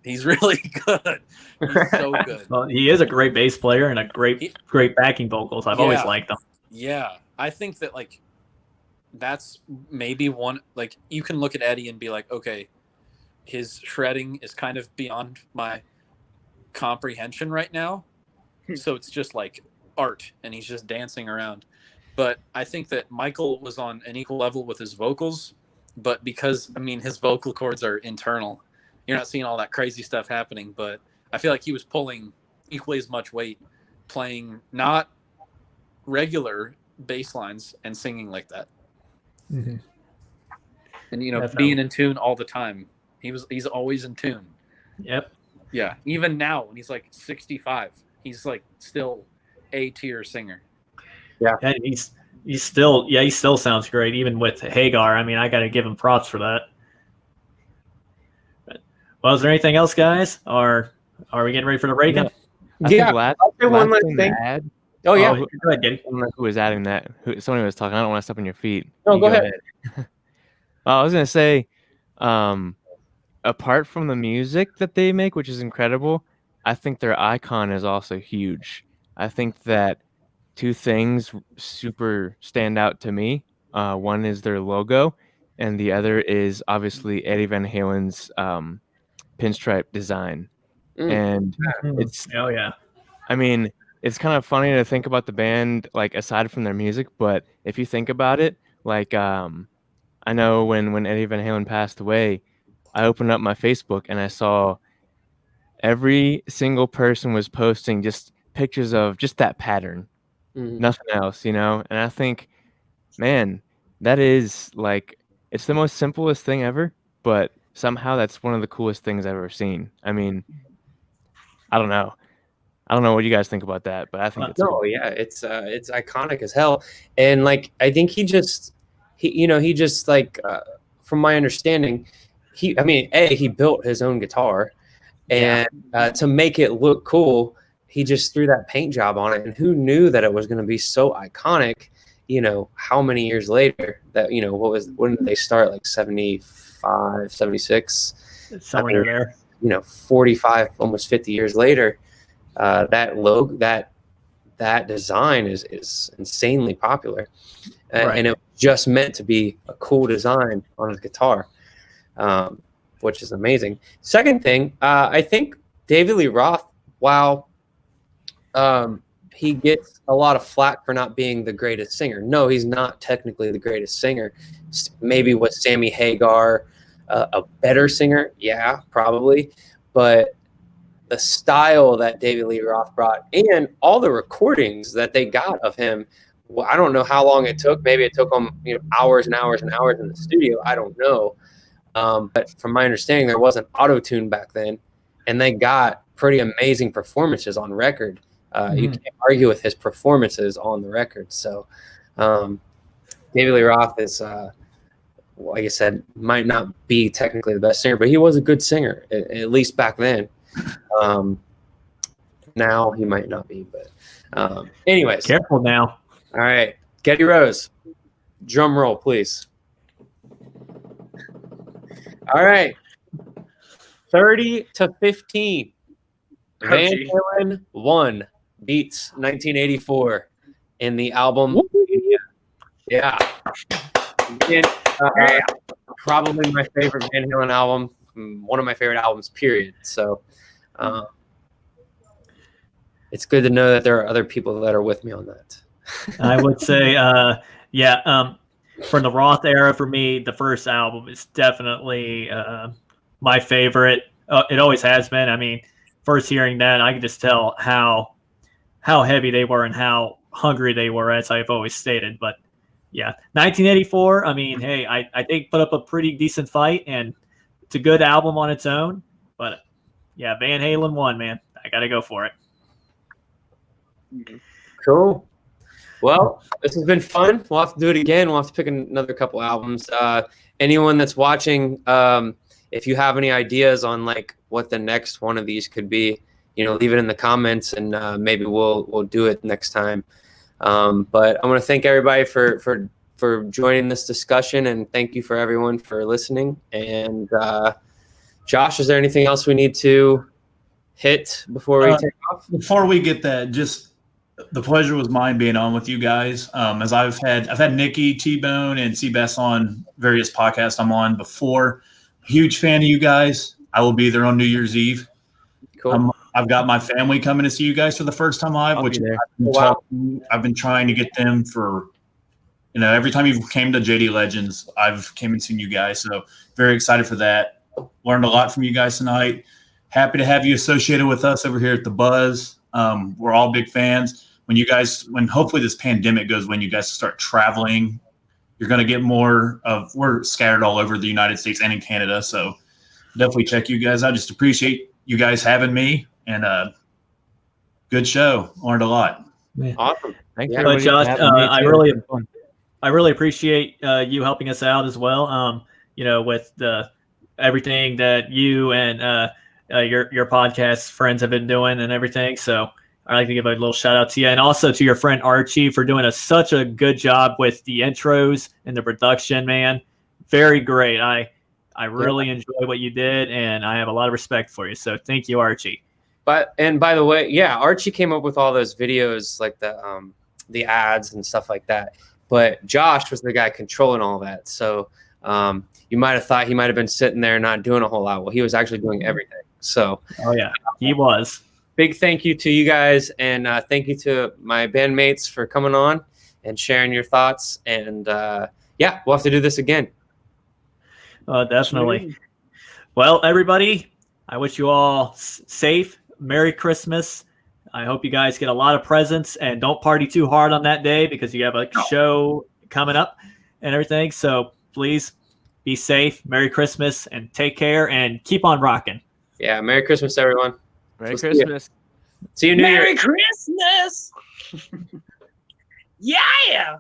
D: He's really good. He's so good.
G: Well, he is a great bass player and a great backing vocals. I've always liked them.
D: Yeah. I think that like that's maybe one, like you can look at Eddie and be like, okay, his shredding is kind of beyond my comprehension right now. So it's just like art and he's just dancing around. But I think that Michael was on an equal level with his vocals, but because, I mean, his vocal cords are internal. You're not seeing all that crazy stuff happening, but I feel like he was pulling equally as much weight playing not regular bass lines and singing like that.
G: Mm-hmm.
D: And, you know, being in tune all the time. He's always in tune.
G: Yep.
D: Yeah. Even now when he's like 65, he's like still a tier singer.
G: Yeah. And he still sounds great, even with Hagar. I mean, I got to give him props for that. Well, is there anything else, guys? Or are we getting ready for the break-in?
A: Yeah.
F: I'll say one last thing.
A: Oh, yeah.
G: Go ahead, Geddy.
F: I don't know who was adding that. Somebody was talking. I don't want to step on your feet.
A: No, go ahead.
F: I was going to say, apart from the music that they make, which is incredible, I think their icon is also huge. I think that two things super stand out to me. One is their logo, and the other is obviously Eddie Van Halen's pinstripe design. And it's I mean, it's kind of funny to think about the band like aside from their music, but if you think about it, like I know when Eddie Van Halen passed away, I opened up my Facebook and I saw every single person was posting just pictures of just that pattern, nothing else, you know. And I think, man, that is like, it's the most simplest thing ever, but somehow that's one of the coolest things I've ever seen. I mean, I don't know what you guys think about that, but I think it's cool.
A: Yeah, it's iconic as hell. And like, I think he just like, from my understanding, he built his own guitar, and to make it look cool, he just threw that paint job on it. And who knew that it was going to be so iconic? You know, how many years later that, you know, when did they start? Like 75, 76?
G: Somewhere there.
A: You know, 45, almost 50 years later, that logo, that design is insanely popular. And it was just meant to be a cool design on his guitar, which is amazing. Second thing, I think David Lee Roth, while he gets a lot of flack for not being the greatest singer. No, he's not technically the greatest singer. Maybe was Sammy Hagar a better singer? Yeah, probably. But the style that David Lee Roth brought and all the recordings that they got of him, well, I don't know how long it took. Maybe it took them hours and hours and hours in the studio. I don't know. But from my understanding, there wasn't auto-tune back then, and they got pretty amazing performances on record. You can't argue with his performances on the record. So David Lee Roth is, like I said, might not be technically the best singer, but he was a good singer, at least back then. Now he might not be, but anyways.
B: Careful now.
A: All right. Geddy Rose, drum roll, please. All right. 30-15. Van Halen 1 beats 1984 in the album. Yeah. Again, probably my favorite Van Halen album. One of my favorite albums, period. So it's good to know that there are other people that are with me on that.
B: I would say, from the Roth era, for me, the first album is definitely my favorite. It always has been. I mean, first hearing that, I could just tell how heavy they were and how hungry they were, as I've always stated. But yeah, 1984. I mean, hey, I think put up a pretty decent fight, and it's a good album on its own. But yeah, Van Halen 1, man, I got to go for it.
A: Cool. Well, this has been fun. We'll have to do it again. We'll have to pick another couple albums. Anyone that's watching, if you have any ideas on like what the next one of these could be, leave it in the comments, and maybe we'll do it next time. But I want to thank everybody for joining this discussion, and thank you for everyone for listening. And Josh, is there anything else we need to hit before we take off?
C: Before we get that, just the pleasure was mine being on with you guys. As I've had Nikki, TBone, and Seebass on various podcasts I'm on before. Huge fan of you guys. I will be there on New Year's Eve.
A: Cool.
C: I've got my family coming to see you guys for the first time live, which I've been trying to get them for, every time you came to JD Legends, I've came and seen you guys. So very excited for that. Learned a lot from you guys tonight. Happy to have you associated with us over here at the Buzz. We're all big fans. When hopefully this pandemic goes, when you guys start traveling, you're going to get more of, we're scattered all over the United States and in Canada. So definitely check you guys out. Just appreciate you guys having me, and good show. Learned a lot.
B: Yeah.
A: Awesome.
F: Thank
B: you.
F: you.
B: Josh, I really appreciate you helping us out as well. With everything that you and your podcast friends have been doing and everything. So I'd like to give a little shout out to you, and also to your friend Archie for doing such a good job with the intros and the production, man. Very great. I really enjoy what you did, and I have a lot of respect for you. So thank you, Archie.
A: And by the way, yeah, Archie came up with all those videos, like the ads and stuff like that. But Josh was the guy controlling all that. So you might have thought he might have been sitting there not doing a whole lot. Well, he was actually doing everything. So
B: yeah, he was.
A: Big thank you to you guys, and thank you to my bandmates for coming on and sharing your thoughts. And we'll have to do this again.
B: Definitely. Well, everybody, I wish you all safe. Merry Christmas. I hope you guys get a lot of presents, and don't party too hard on that day because you have a show coming up and everything. So please be safe. Merry Christmas, and take care, and keep on rocking.
A: Yeah. Merry Christmas, everyone.
F: Merry Christmas.
A: See you New Year.
E: Merry Christmas. Yeah.